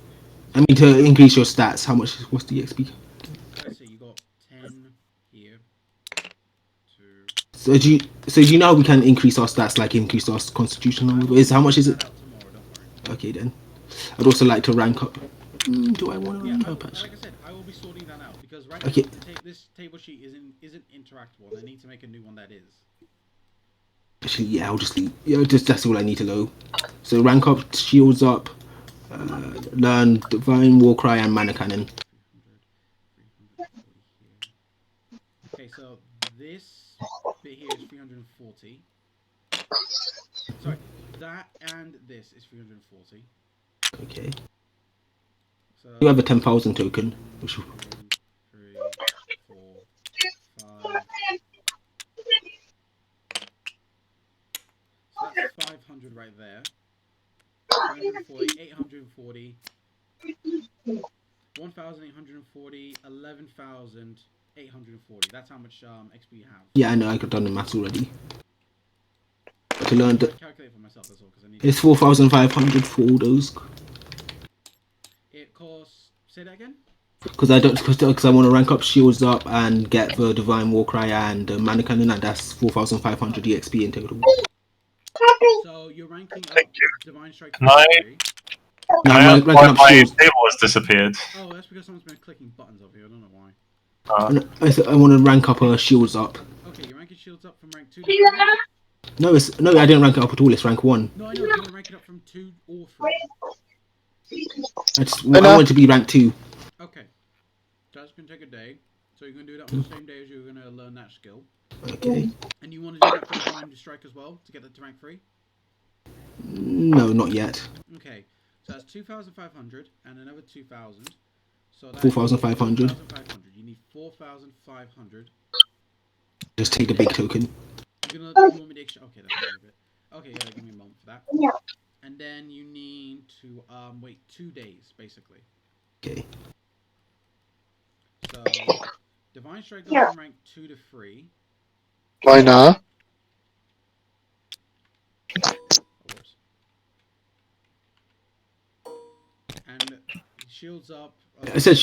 I mean, to increase your stats, how much? What's the EXP? Let's see, you got 10 here. 2. So do you know how we can increase our stats, like increase our constitution number? Is how much is it? Out tomorrow, don't worry. Okay then. I'd also like to rank up. Do I want to rank up? Like Actually? I said, I will be sorting that out because right Okay. now this table sheet isn't interactable. I need to make a new one that is. Actually, yeah, I'll just leave. Yeah, that's all I need to know. So rank up, shields up, learn Divine Warcry and Mana Cannon. 340 here. Okay, so this bit here is 340. Sorry, that and this is 340. Okay. So You have a 10,000 token. Which 2, 3, 4, 5. So that's 500 right there. 340, 840, 1,840, 11,840. That's how much XP you have. yeah, I know I could done the maths already. But to learn I calculate for myself as well because I need. it's 4,500 for all those. It costs. Say that again. Because I want to rank up shields up and get the Divine Warcry and Mana Cannon, and that's 4,500 EXP in total. So you're ranking up Divine Strike. Can I- No, Can I I'm ask ranking why up my shields. table has disappeared? Oh, that's because someone's been clicking buttons over here. I don't know why. I want to rank up shields up. Okay, you're ranking shields up from rank 2 to 3. No, I didn't rank it up at all. It's rank 1. No, I know. You want to rank it up from 2 or 3. I want it to be rank 2. Okay. That's going to take a day. So you're going to do that on the same day as you're going to learn that skill. Okay. And you want to do that for Divine Strike as well to get that to rank 3? No, not yet. Okay. So that's 2,500 and another 2,000. So that's 4,500. 4,500. You need 4,500. Just take the big token. You want me to exchange? Okay, that's a little bit. Okay, yeah, give me a moment for that. And then you need to wait 2 days, basically. Okay. So Divine Strike goes from rank 2 to 3. Why not? Oh, whoops. And shields up. I said,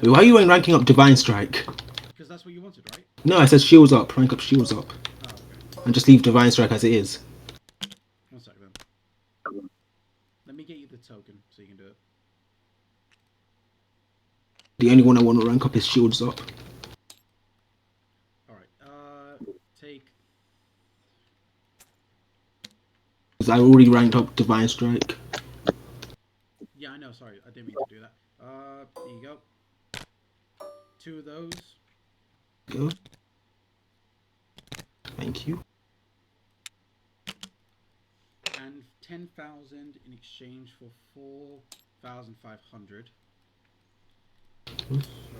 why are you ranking up Divine Strike? Because that's what you wanted, right? No, I said shields up. Rank up shields up. Oh, okay. And just leave Divine Strike as it is. 1 sec then. Let me get you the token so you can do it. The only one I want to rank up is shields up. Alright, take. Because I already ranked up Divine Strike. Yeah, I know, sorry, I didn't mean to do that. There you go. 2 of those. Go. Thank you. And 10,000 in exchange for 4,500.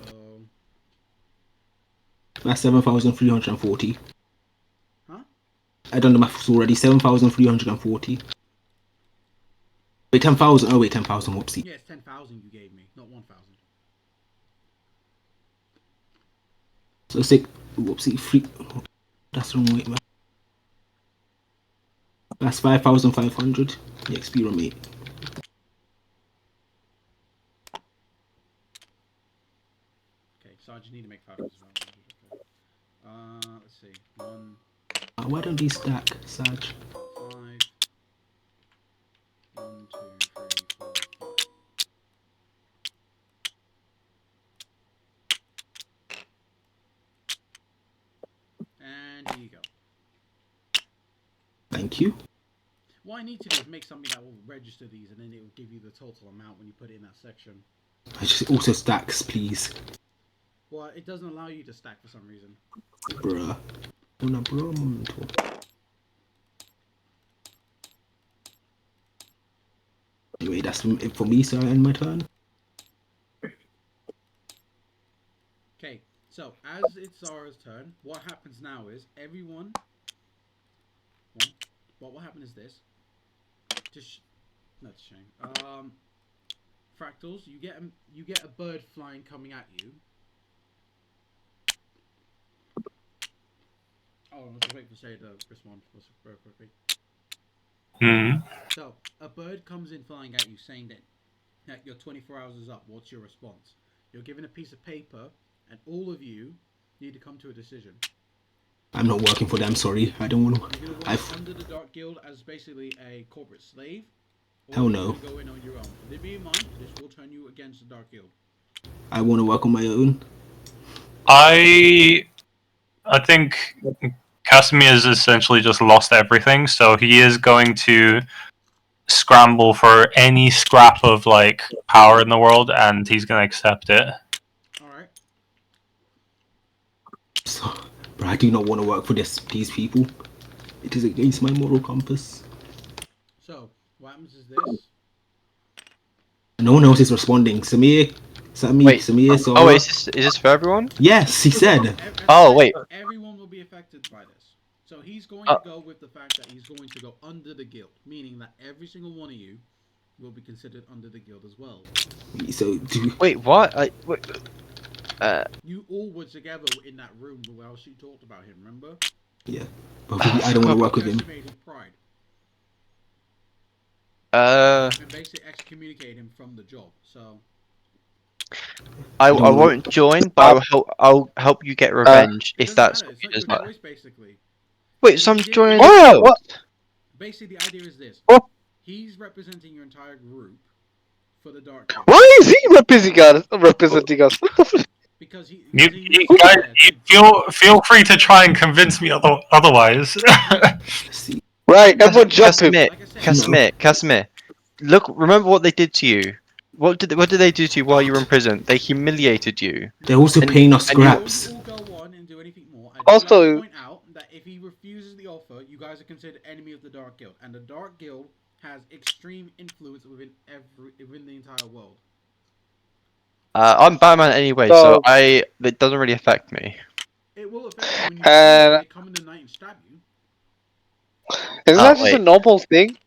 So. That's 7,340. Huh? I done the maths already. 7,340. Wait, 10,000. Oh wait, 10,000. Whoopsie. Yeah, it's 10,000 you gave me, not 1,000. So 6. Whoopsie. 3. That's the wrong way, man. That's 5,500. The XP on me. Okay, so I just need to make 500 as well. Okay. Let's see. 1, Why don't these stack, Sag? 5. 1, 2, 3, 4, 5. And here you go. Thank you. What I need to do is make something that will register these, and then it will give you the total amount when you put it in that section. I just also stacks, please. Well, it doesn't allow you to stack for some reason. Bruh. Una bro momento. Anyway, that's it for me, so I end my turn. Okay, so as it's Zara's turn, what happens now is everyone. What will happen is this. That's a shame. Fractals, you get a bird flying coming at you. Oh, I'll just wait for Shay to respond very quickly. So a bird comes in flying at you, saying that your 24 hours is up. What's your response? You're given a piece of paper, and all of you need to come to a decision. I'm not working for them, sorry. I don't want to. You're gonna work under the Dark Guild as basically a corporate slave. Or Hell you're no. gonna go in on your own. But be in mind, this will turn you against the Dark Guild. I want to work on my own. I think Casimir has essentially just lost everything, so he is going to scramble for any scrap of like power in the world, and he's going to accept it. All right. So, but I do not want to work for these people. It is against my moral compass. So what happens is this. No one else is responding. Samir, Sammy, Wait. Samir, Zara. Oh, is this for everyone? Yes, he said. Oh, wait. Everyone will be affected by this. So he's going to go with the fact that he's going to go under the guild, meaning that every single one of you will be considered under the guild as well. So, Wait, what? You all were together in that room while she talked about him, remember? yeah. But I don't want to work with him. Pride. And basically excommunicate him from the job. So I won't join, but I'll help you get revenge if that's what it's you not your desire. choice, basically. Wait, so I'm joining the What? guild? What? Basically, the idea is this: What? he's representing your entire group for the Dark Guild. Why is he representing us? What the fuck? Because he. You guys, feel free to try and convince me otherwise. See, Right, everyone jump him. Casimir. Look, remember what they did to you. What did they do to you while you were in prison? They humiliated you. they're also paying us scraps. Will go on and do anything more. I Also- like to point out that if he refuses the offer, you guys are considered enemy of the Dark Guild, and the Dark Guild has extreme influence within the entire world. I'm Batman anyway, so it doesn't really affect me. It will affect you when you they come in the night and stab you. Isn't that just a normal thing?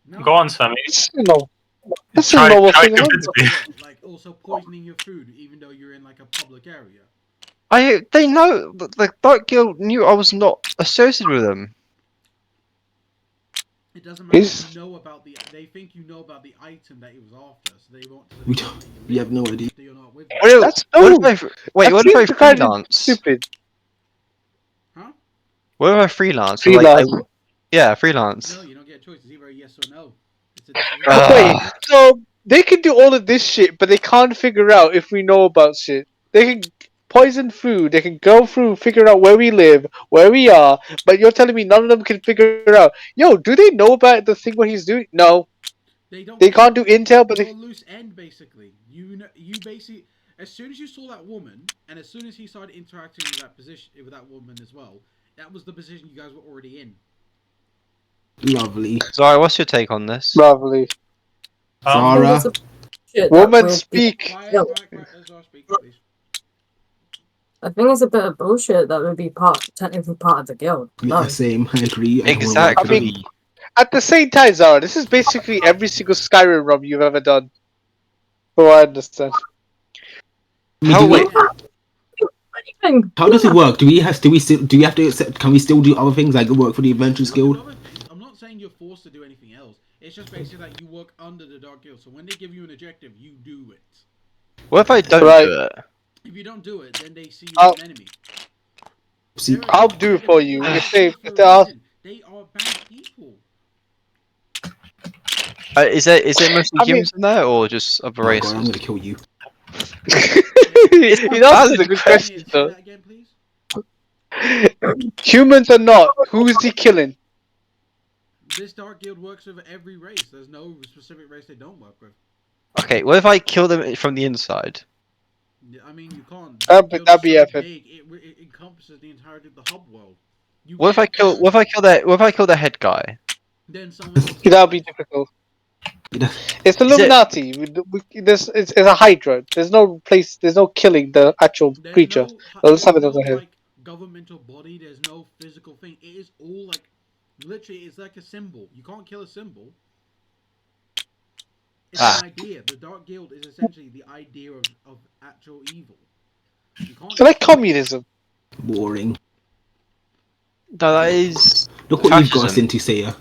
No. Go on, Sammy. This is a normal Try thing. convince me. Like also poisoning your food, even though you're in like a public area. They know the Dark Guild knew I was not associated with them. It doesn't matter if you know about they think you know about the item that he was after, so they want to. We have no idea. You're not with What if I freelance? Stupid. Huh? What if I freelance? Freelance. Yeah, freelance. No, you don't get a choice. It's either a yes or no. It's a Wait, so they can do all of this shit, but they can't figure out if we know about shit. They can poison food, they can go through, figure out where we live, where we are, but you're telling me none of them can figure out, yo, do they know about the thing what he's doing? No. They can't do intel, but you're they... a loose end, basically. You basically, as soon as you saw that woman, and as soon as he started interacting with that woman as well, that was the position you guys were already in. Lovely. Zara, what's your take on this? Lovely. Zara. Woman, speak. Quiet, let Zara speak, please. I think it's a bit of bullshit that would be technically part of the guild. Yeah, same. I agree. Exactly. I mean, at the same time, Zara, this is basically every single Skyrim run you've ever done. So I understand. How does it work? Do we have to accept? Can we still do other things like work for the Adventurers Guild? I'm not saying you're forced to do anything else. It's just basically that you work under the Dark Guild. So when they give you an objective, you do it. What if I don't do it? If you don't do it, then they see you as an enemy. I'll do it for you. If they They are bad people. Is it mostly humans in there, or just other races? I'm gonna kill you. He answers a good question, though. Humans are not. Who is he killing? This Dark Guild works with every race. There's no specific race they don't work with. Okay, what if I kill them from the inside? I mean, you can't. That'd be so epic. big. It encompasses the entirety of the hub world. You What if I can't kill? What if I kill that? What if I kill the head guy? Then someone else. That'd be difficult. It's it- Illuminati. It's a Hydra. There's no place. There's no killing the actual There's creature. there's Something no doesn't have. like governmental body. There's no physical thing. It is all like, literally, it's like a symbol. You can't kill a symbol. It's an idea. The Dark Guild is essentially the idea of actual evil. You can't. It's like communism. Boring. No, that is. Look what you've got us Fascism. into, Saya.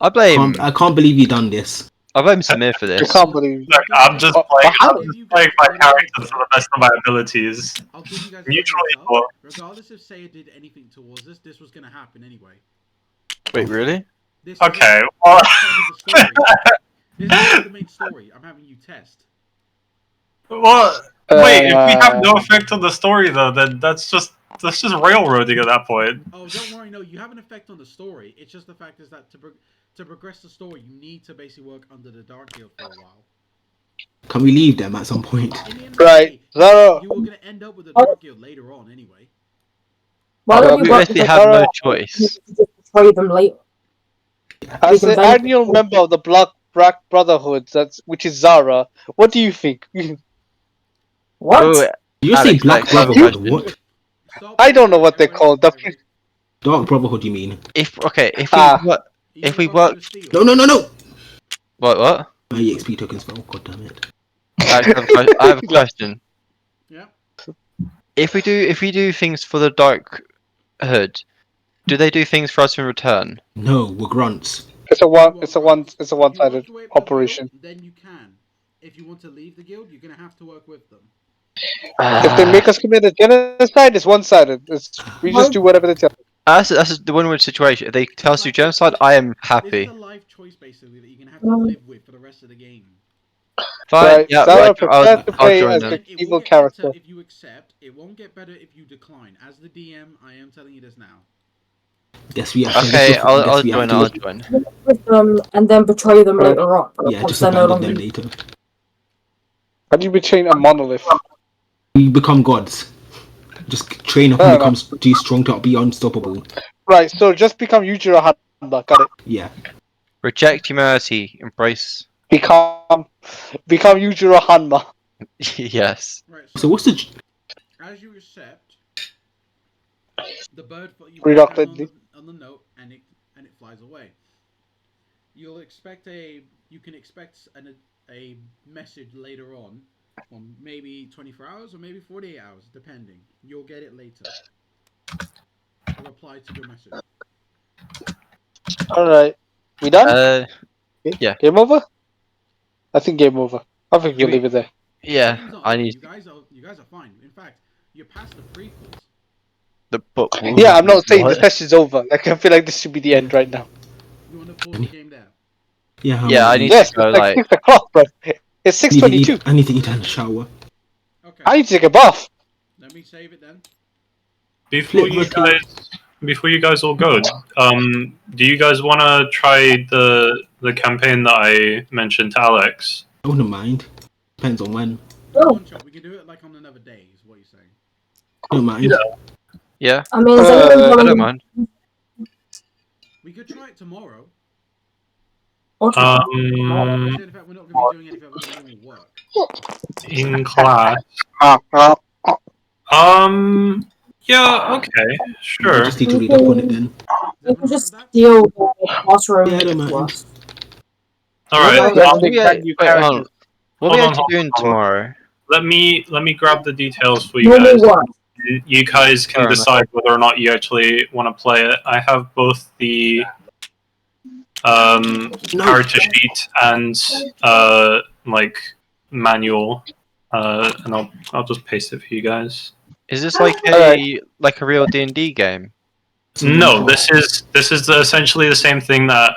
I blame. I can't believe you've done this. I blame Samir for I this. can't believe. Look, I'm just But playing. how- I'm just playing my character to the best of my abilities. I'll give you guys a Neutral heads up. evil. Regardless if Saya did anything towards this was gonna happen anyway. Wait, really? This Okay. This Well, is part of the story. This is the main story. I'm having you test. well, wait. If we have no effect on the story, though, then that's just railroading at that point. Oh, don't worry. No, you have an effect on the story. It's just the fact is that to progress the story, you need to basically work under the Dark Guild for a while. Can we leave them at some point? In the end of the Right, day, Zara. you were gonna end up with the Dark Guild later on anyway. Why don't Yeah, we We work basically with have no Zara. choice. just betray them later? As We an can benefit annual from- member of the Black Brotherhood, which is Zara. What do you think? What? Oh, You just say Alex, Black Alex, I have a Brotherhood. question. What? Stop I don't know what they're everybody- called. everybody- Dark Brotherhood, you mean? if we Ah. what? You If know we Brotherhood work- of Steel? No! What? My EXP tokens fell. God damn it. I have a question. Yeah. If we do things for the Dark Hood, do they do things for us in return? No, we're grunts. It's a If one. you It's a work one. with- It's a if you work one-sided your way up the operation. Guild, then you can. If you want to leave the guild, you're gonna have to work with them. If they make us commit a genocide, it's one-sided. We just do whatever they tell. That's the win-win situation. If they tell us to do genocide, I am This happy. is a life choice basically that you're gonna have to live with for the rest of the game. Fine. Right, Yeah, Zara, right, prepare I'll to play join as them. the It will evil get better character. if you accept. It won't get better if you decline. As the DM, I am telling you this now. Guess we have to. Okay, guess I'll we have join. to- I'll join. With them and then betray them later on. Yeah, once just they're no abandon longer. them later. How do you betray a monolith? We become gods. Just train up Fair and becomes too strong to be unstoppable. Right, so just become Yujiro Hanma. Got it. Yeah. Reject humanity. Embrace. Become Yujiro Hanma. Yes. Right. So what's the? As you accept, the bird you Read put off down the- on the note and it flies away. You can expect a message later on, or maybe 24 hours or maybe 48 hours, depending. You'll get it later. A reply to your message. All right, we done? Yeah. Game over. I think game over. I think you'll leave it there. Yeah. Game's not I over. need You guys are fine. In fact, you're past the prequels. the book. Yeah, I'm not saying What? the session's over. Like I feel like this should be the end right now. You want to pause the game there? Yeah. Yeah, I need Yes, to go. it's like 6 o'clock, bro. It's 6:22. I need to eat and shower. Okay. I need to take a bath. Let me save it then. Before you guys all go, do you guys want to try the campaign that I mentioned to Alex? I wouldn't mind. Depends on when. Oh. One shot. We can do it like on another day. Is what you're saying? Don't mind. Yeah. I mean, is Uh, anyone I willing don't mind. We could try it tomorrow. or to- Um, In fact, we're not going to be doing any of our normal work. in class. Yeah. Okay. I Sure. just need to read up on it then. You can just steal the classroom. Yeah, I don't to mind. us. All right. What That's are the we brand new wait, hold on. character. What are we Hold on, actually doing hold on. tomorrow? Let me grab the details for you Normal guys. work. You guys can Fair enough. decide whether or not you actually want to play it. I have both the character sheet and like manual, and I'll just paste it for you guys. Is this like Alright. a real D&D game? No, this is essentially the same thing that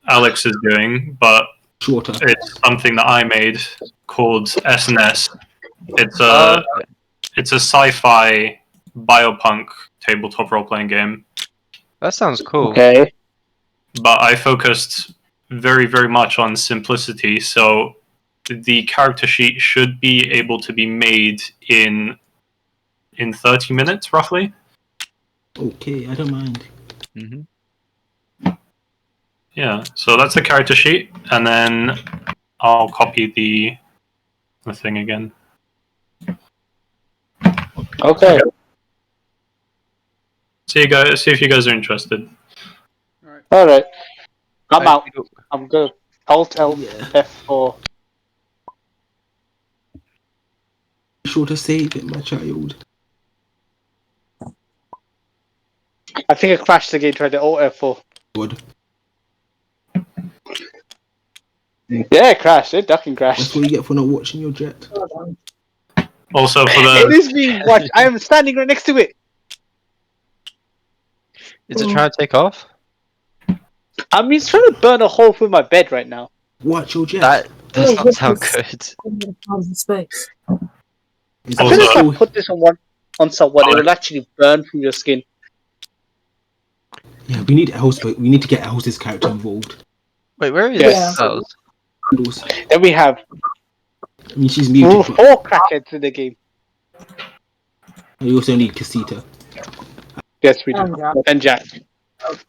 Alex is doing, but Shorter. it's something that I made called SNS. It's Uh, a sci-fi biopunk tabletop role-playing game. that sounds cool. Okay. but I focused very, very much on simplicity. So the character sheet should be able to be made in 30 minutes, roughly. Okay, I don't mind. Hmm. Yeah, so that's the character sheet, and then I'll copy the thing again. Okay. See if you guys are interested. All right. All right. I'm I out. feel- I'm good. Alt Yeah. F4. Be sure to save it, my child. I think I crashed again trying to Alt F4. Good. Yeah, it crashed. It ducking That's crashed. what you get for not watching your jet. Also, for It the is being watched. I am standing right next to it. Is it trying to take off? I mean, it's trying to burn a hole through my bed right now. Watch your jet. That does Oh, not sound goodness. good. Space. Is I it feel like if I Also- put this on someone, it will actually burn through your skin. Yeah, we need Els, but we need to get Els' character involved. Wait, where is Yes. Cells? Handles. Then we have I mean, she's muted, but 4 crackheads in the game. we also need Casita. Yes, we do. And Jack. And Jack.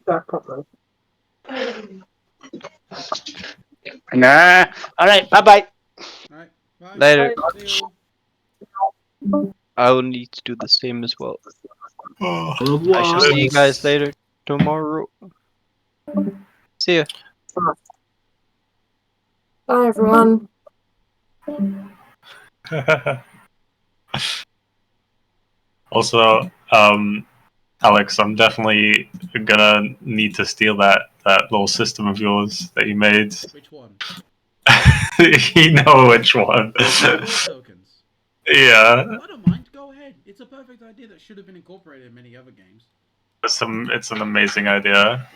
Jack properly. Nah. All right. Bye bye. All right. Bye. Later. See you. I will need to do the same as well. Au I revoir. shall see you guys later tomorrow. See ya. Bye, everyone. also, Alex, I'm definitely gonna need to steal that little system of yours that you made. Which one? You know which one. Reward tokens. Yeah, I don't mind. Go ahead. It's a perfect idea that should have been incorporated in many other games. it's an amazing idea.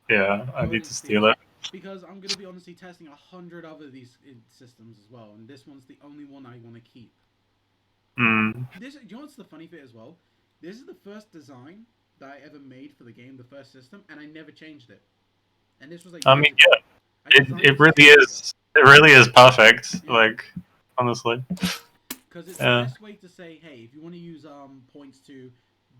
Yeah, I need to steal it. Because I'm gonna be honestly testing 100 other these systems as well, and this one's the only one I want to keep. Mm. Do you know what's the funny bit as well? This is the first design that I ever made for the game, the first system, and I never changed it. And this was like. I mean, yeah, I it designed it this really years is. It really is perfect. Yeah. Like, honestly. Because it's Yeah. the best way to say, hey, if you want to use points to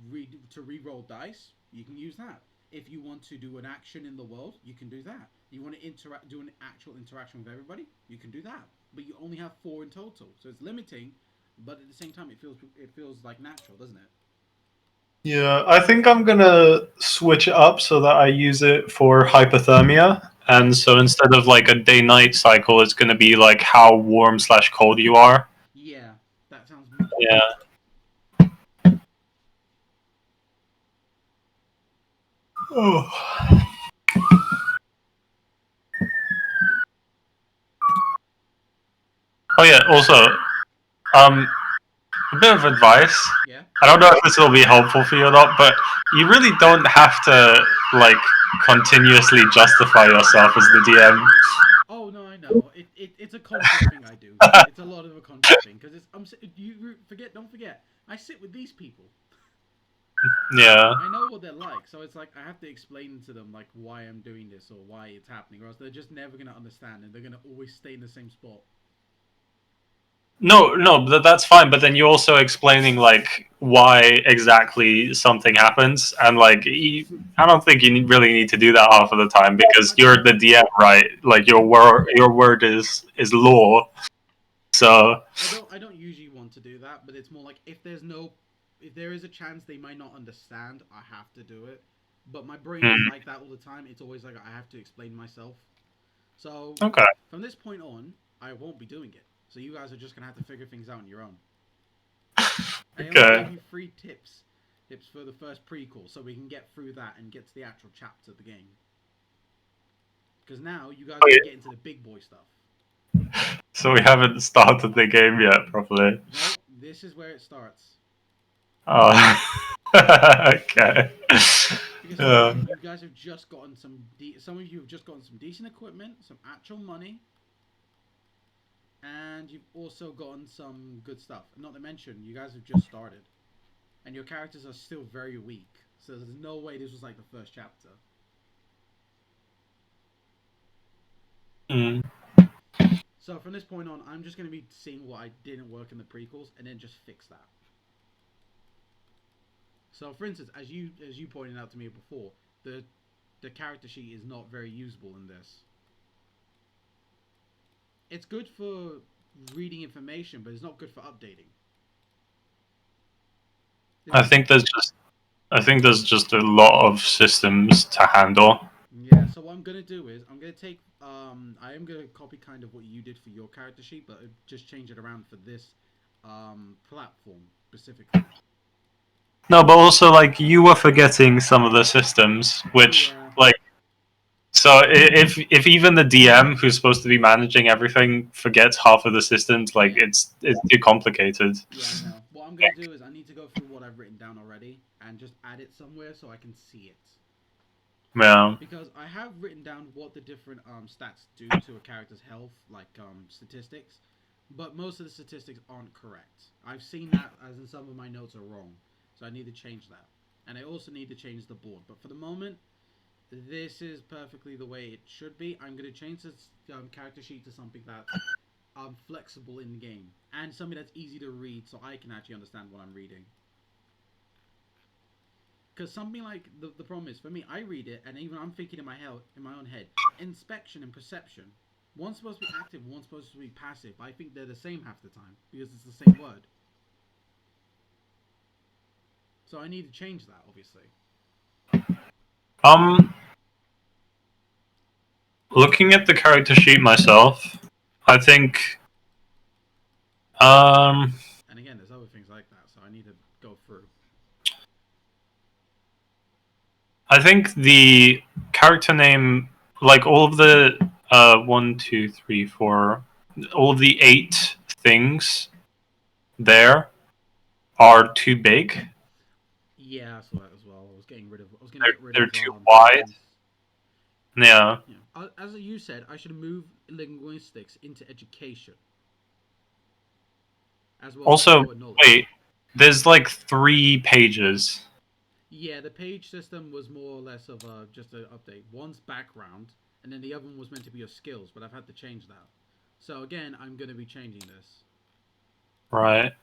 re-roll dice, you can use that. If you want to do an action in the world, you can do that. You want to do an actual interaction with everybody, you can do that. But you only have 4 in total, so it's limiting. But at the same time, it feels like natural, doesn't it? Yeah, I think I'm gonna switch it up so that I use it for hypothermia. And so instead of like a day-night cycle, it's gonna be like how warm/cold you are. Yeah, that sounds. Yeah. Oh. Oh yeah. Also, a bit of advice. Yeah. I don't know if this will be helpful for you or not, but you really don't have to like continuously justify yourself as the DM. Oh no, I know. It's a conscious thing I do. It's a lot of a conscious thing because don't forget. I sit with these people. Yeah. I know what they're like, so it's like I have to explain to them like why I'm doing this or why it's happening, or else they're just never gonna understand and they're gonna always stay in the same spot. No, that's fine. But then you're also explaining like why exactly something happens, and like I don't think you really need to do that half of the time because you're the DM, right? Like your word is law. So I don't usually want to do that, but it's more like if there is a chance they might not understand, I have to do it. But my brain is like that all the time. It's always like I have to explain myself. So okay, from this point on, I won't be doing it. So you guys are just gonna have to figure things out on your own. I only okay. give you 3 tips for the first prequel, so we can get through that and get to the actual chapter of the game. Because now you guys can get into the big boy stuff. So we haven't started the game yet properly. Nope, this is where it starts. Oh, okay. Because you guys have just gotten some of you have just gotten some decent equipment, some actual money, and you've also gotten some good stuff. Not to mention, you guys have just started, and your characters are still very weak. So there's no way this was like the first chapter. So from this point on, I'm just going to be seeing what I didn't work in the prequels and then just fix that. So, for instance, as you pointed out to me before, the character sheet is not very usable in this. It's good for reading information, but it's not good for updating. I think there's just a lot of systems to handle. Yeah, so what I'm gonna do is I'm gonna take I am gonna copy kind of what you did for your character sheet, but just change it around for this platform specifically. No, but also like you were forgetting some of the systems, which Yeah. like so if even the DM who's supposed to be managing everything forgets half of the systems, like Yeah. it's too complicated. Yeah, I know. What I'm gonna do is I need to go through what I've written down already and just add it somewhere so I can see it. Yeah. Because I have written down what the different stats do to a character's health, like statistics, but most of the statistics aren't correct. I've seen that as in some of my notes are wrong, so I need to change that. And I also need to change the board. But for the moment, this is perfectly the way it should be. I'm going to change this character sheet to something that's flexible in the game and something that's easy to read so I can actually understand what I'm reading. Because something like the problem is for me, I read it and even I'm thinking in my own head, inspection and perception. One's supposed to be active, one's supposed to be passive. I think they're the same half the time because it's the same word. So I need to change that, obviously. Looking at the character sheet myself, I think And again, there's other things like that, so I need to go through. I think the character name, like all of the 1, 2, 3, 4, all of the 8 things there are too big. Yeah, I saw that as well. I was getting rid of. I was going to They're, get rid they're of. too wide. Things. Yeah. Yeah. As you said, I should move linguistics into education. As well Also, as knowledge. wait, there's like 3 pages. Yeah, the page system was more or less of just an update. One's background, and then the other one was meant to be your skills, but I've had to change that. So again, I'm going to be changing this. Right.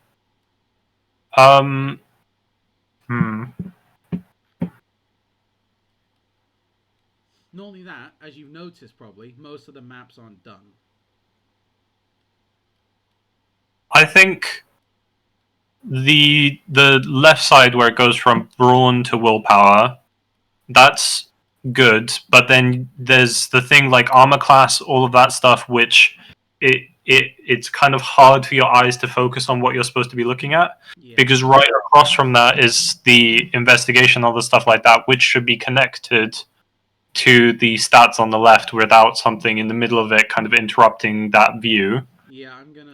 Not only that, as you've noticed probably, most of the maps aren't done. I think the left side where it goes from brawn to willpower, that's good, but then there's the thing like armor class, all of that stuff, which it's kind of hard for your eyes to focus on what you're supposed to be looking at, Yeah. because right across from that is the investigation, all the stuff like that, which should be connected to the stats on the left without something in the middle of it kind of interrupting that view. Yeah, I'm gonna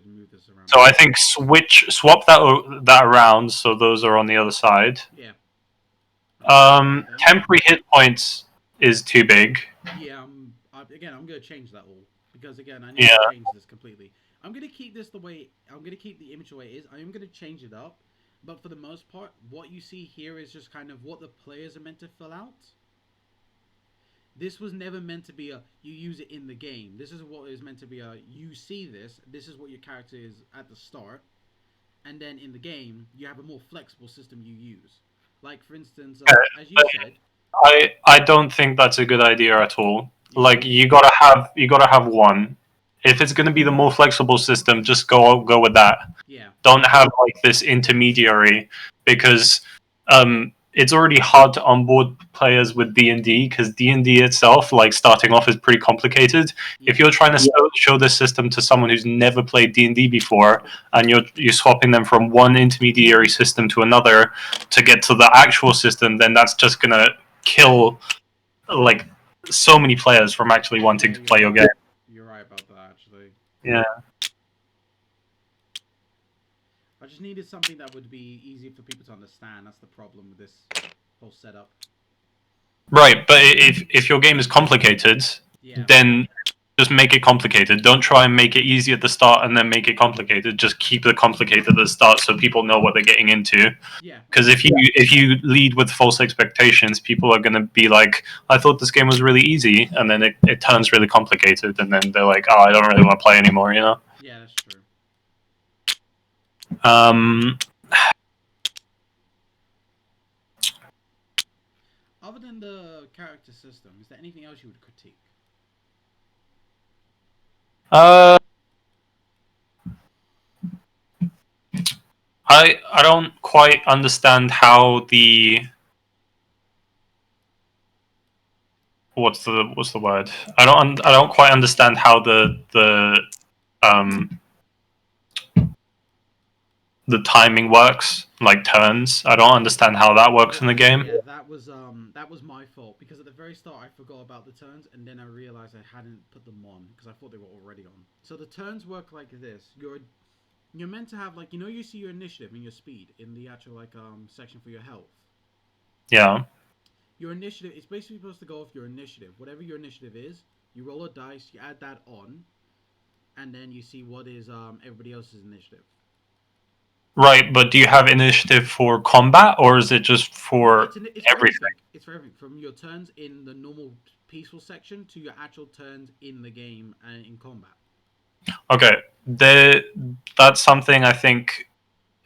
move this around. So I think swap that around so those are on the other side. Yeah. Temporary hit points is too big. Yeah, I'm gonna change that all because again I need to change this completely. I'm gonna keep this the way I'm gonna keep the image the way it is. I am gonna change it up, but for the most part, what you see here is just kind of what the players are meant to fill out. This was never meant to be a you use it in the game. This is what is meant to be a you see this. This is what your character is at the start, and then in the game you have a more flexible system you use. Like for instance, as you said, I don't think that's a good idea at all. Like you gotta have one. If it's gonna be the more flexible system, just go with that. Yeah. Don't have like this intermediary because it's already hard to onboard players with D&D because D&D itself, like starting off, is pretty complicated. Yeah. If you're trying to show this system to someone who's never played D&D before, and you're swapping them from one intermediary system to another to get to the actual system, then that's just gonna kill like so many players from actually wanting to play your game. You're right about that, actually. Yeah. I just needed something that would be easier for people to understand. That's the problem with this whole setup. Right, but if your game is complicated, Yeah. then just make it complicated. Don't try and make it easy at the start and then make it complicated. Just keep it complicated at the start so people know what they're getting into. Yeah. Because if you lead with false expectations, people are going to be like, I thought this game was really easy, and then it turns really complicated, and then they're like, oh, I don't really want to play anymore, you know? Yeah, that's true. Other than the character system, is there anything else you would critique? I don't quite understand how the what's the word? I don't quite understand how um the timing works, like turns. I don't understand how that works in the game. Yeah, that was my fault because at the very start I forgot about the turns and then I realized I hadn't put them on because I thought they were already on. So the turns work like this. You're meant to have like you see your initiative and your speed in the actual section for your health. Yeah. Your initiative is basically supposed to go off your initiative. Whatever your initiative is, you roll a dice, you add that on, and then you see what is everybody else's initiative. Right, but do you have initiative for combat, or is it just for It's everything? It's for everything, from your turns in the normal peaceful section to your actual turns in the game and in combat. Okay, that's something I think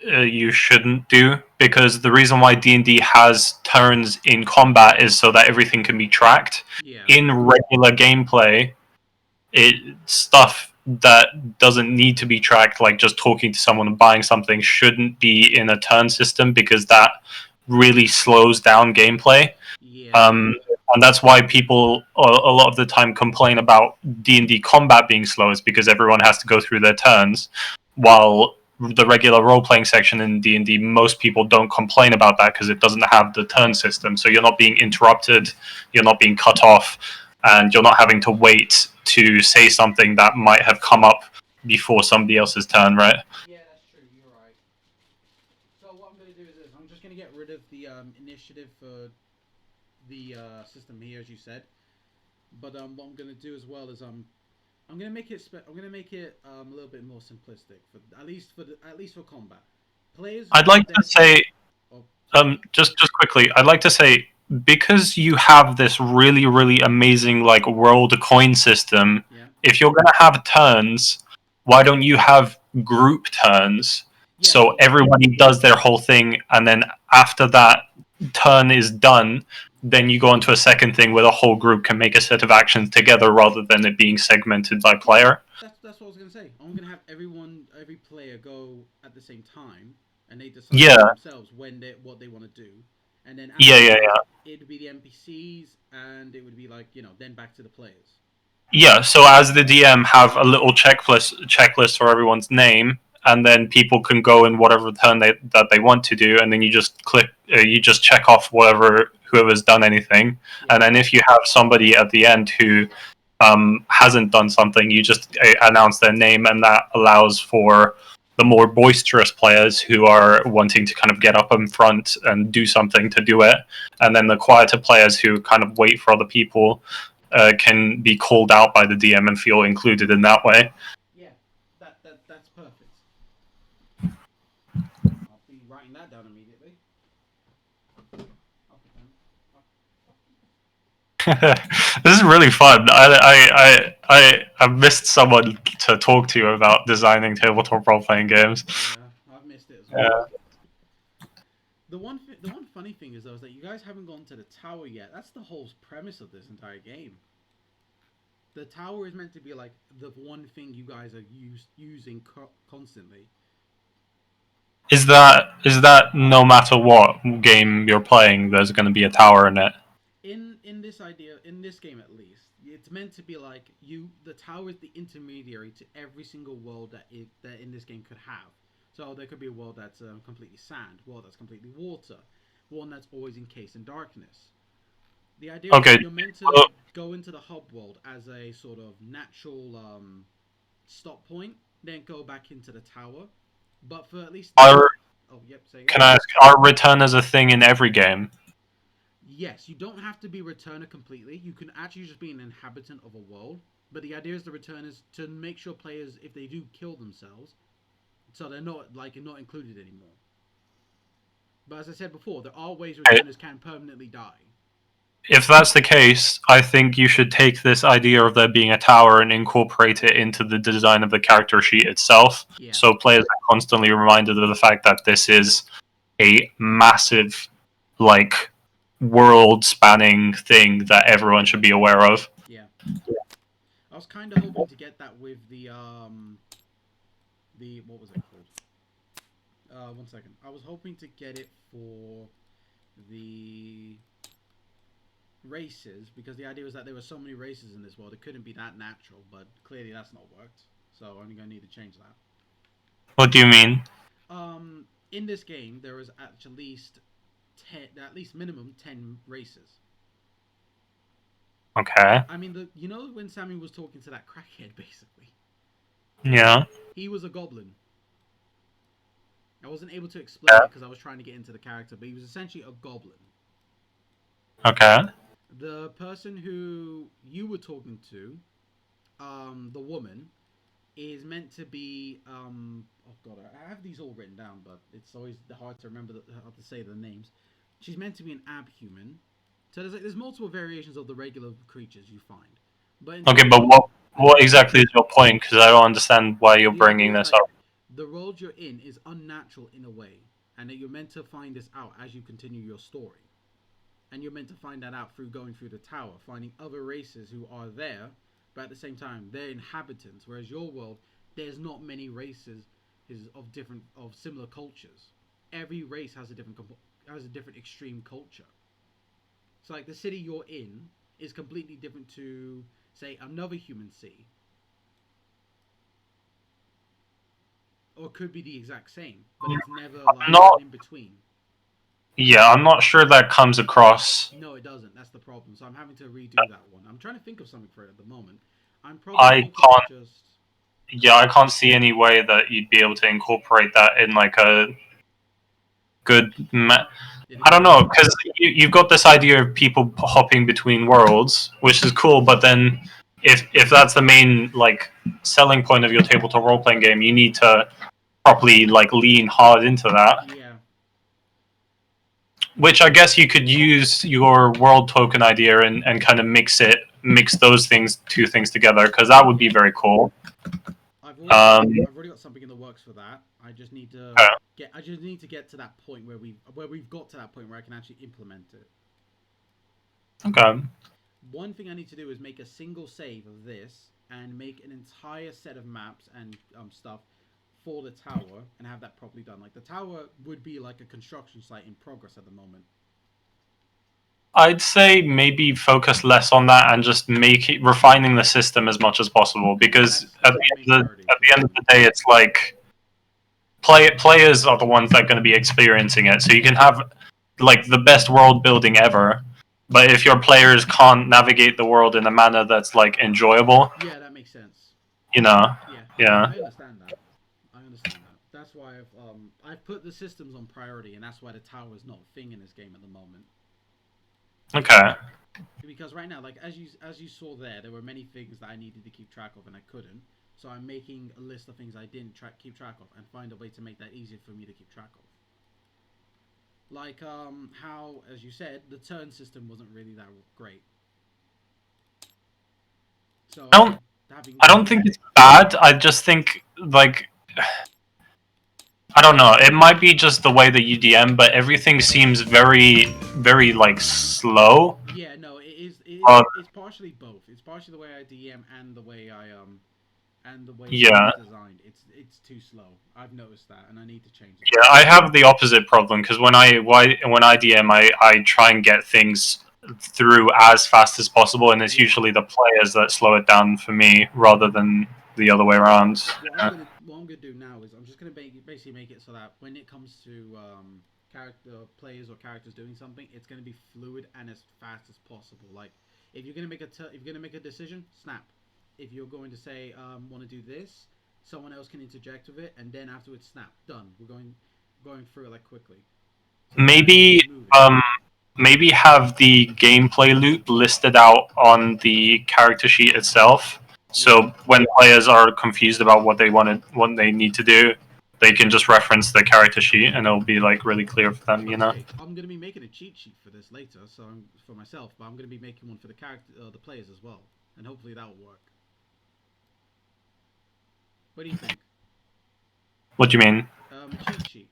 you shouldn't do, because the reason why D&D has turns in combat is so that everything can be tracked. Yeah. In regular gameplay, stuff that doesn't need to be tracked, like just talking to someone and buying something, shouldn't be in a turn system because that really slows down gameplay. Yeah. And that's why people a lot of the time complain about D&D combat being slow, is because everyone has to go through their turns, while the regular role-playing section in D&D, most people don't complain about that because it doesn't have the turn system. So you're not being interrupted, you're not being cut off, and you're not having to wait to say something that might have come up before somebody else's turn, right? Yeah, that's true. You're right. So what I'm going to do is this. I'm just going to get rid of the initiative for the system here, as you said. But what I'm going to do as well is I'm going to make it a little bit more simplistic for at least for combat. Players. I'd like to say, just quickly, I'd like to say, because you have this really, really amazing like world coin system, Yeah. if you're gonna have turns, why don't you have group turns? Yeah. So everybody does their whole thing, and then after that turn is done, then you go into a second thing where the whole group can make a set of actions together rather than it being segmented by player. That's what I was gonna say. I'm gonna have every player go at the same time, and they decide themselves what they want to do, and then it'd be the NPCs, and it would be like then back to the players. Yeah, so as the DM, have a little checklist for everyone's name, and then people can go in whatever turn that they want to do, and then you just you just check off whoever's done anything, and then if you have somebody at the end who hasn't done something, you just announce their name, and that allows for the more boisterous players who are wanting to kind of get up in front and do something to do it, and then the quieter players who kind of wait for other people can be called out by the DM and feel included in that way. Yeah, that's perfect. I'll be writing that down immediately. This is really fun. I've missed someone to talk to about designing tabletop role playing games. Yeah, I've missed it as well. Yeah. The one funny thing is though is that you guys haven't gone to the tower yet. That's the whole premise of this entire game. The tower is meant to be like the one thing you guys are using constantly. Is that no matter what game you're playing, there's going to be a tower in it? In this game at least, it's meant to be like the tower is the intermediary to every single world that in this game could have. So there could be a world that's completely sand, world that's completely water, one that's always encased in darkness. The idea is that you're meant to go into the hub world as a sort of natural stop point, then go back into the tower. But for at least can I ask, are returners a thing in every game? Yes, you don't have to be returner completely. You can actually just be an inhabitant of a world. But the idea is the return is to make sure players, if they do kill themselves, so they're not not included anymore. But as I said before, there are ways returners can permanently die. If that's the case, I think you should take this idea of there being a tower and incorporate it into the design of the character sheet itself. Yeah. So players are constantly reminded of the fact that this is a massive, like, world-spanning thing that everyone should be aware of. Yeah. I was kind of hoping to get that with the what was it called? 1 second. I was hoping to get it for the races, because the idea was that there were so many races in this world, it couldn't be that natural, but clearly that's not worked. So I'm going to need to change that. What do you mean? In this game, there is at least minimum 10 races. Okay. I mean, when Sammy was talking to that crackhead, basically, Yeah. he was a goblin. I wasn't able to explain it because I was trying to get into the character, but he was essentially a goblin. Okay. The person who you were talking to, the woman, is meant to be oh god, I have these all written down, but it's always hard to remember how to say the names. She's meant to be an abhuman. So there's multiple variations of the regular creatures you find. But what exactly is your point? Because I don't understand why you're bringing this up. The world you're in is unnatural in a way, and that you're meant to find this out as you continue your story. And you're meant to find that out through going through the tower, finding other races who are there, but at the same time, they're inhabitants. Whereas your world, there's not many races of similar cultures. Every race has a different extreme culture. So like the city you're in is completely different to, say, another human city. Or it could be the exact same, but it's never like in between. Yeah, I'm not sure that comes across. No, it doesn't. That's the problem. So I'm having to redo that one. I'm trying to think of something for it at the moment. I can't see any way that you'd be able to incorporate that in like a good. I don't know, because you've got this idea of people hopping between worlds, which is cool. But then, if that's the main like selling point of your tabletop role playing game, you need to properly like lean hard into that. Yeah. Which I guess you could use your world token idea and kind of mix those two things together, because that would be very cool. I've already got something in the works for that. I just need to get to that point where we've got to that point where I can actually implement it. Okay. One thing I need to do is make a single save of this and make an entire set of maps and stuff for the tower and have that properly done. Like the tower would be like a construction site in progress at the moment. I'd say maybe focus less on that and just refining the system as much as possible, because at the end of the day, it's like players are the ones that are going to be experiencing it. So you can have like the best world building ever, but if your players can't navigate the world in a manner that's like enjoyable, yeah, that makes sense. Yeah. I understand that. That's why I've put the systems on priority, and that's why the tower is not a thing in this game at the moment. Okay. Because right now, like as you saw there were many things that I needed to keep track of and I couldn't. So I'm making a list of things I didn't keep track of and find a way to make that easier for me to keep track of. Like how, as you said, the turn system wasn't really that great. So I don't think it's bad. I just think like I don't know. It might be just the way that you DM, but everything seems very, very like slow. Yeah, no, it's partially both. It's partially the way I DM and the way it's designed. It's too slow. I've noticed that, and I need to change it. Yeah, I have the opposite problem, because when I DM, I try and get things through as fast as possible, and it's usually the players that slow it down for me rather than the other way around. What I'm gonna do now is I'm just gonna basically make it so that when it comes to players or characters doing something, it's gonna be fluid and as fast as possible. Like if you're gonna make a decision, snap. If you're going to say want to do this, someone else can interject with it, and then afterwards, snap, done. We're going through it like quickly. So maybe have the gameplay loop listed out on the character sheet itself, So when players are confused about what they need to do, they can just reference the character sheet, and it'll be like really clear for them. Okay, I'm gonna be making a cheat sheet for this later, so for myself, but I'm gonna be making one for the players as well, and hopefully that will work. What do you think? What do you mean? Cheat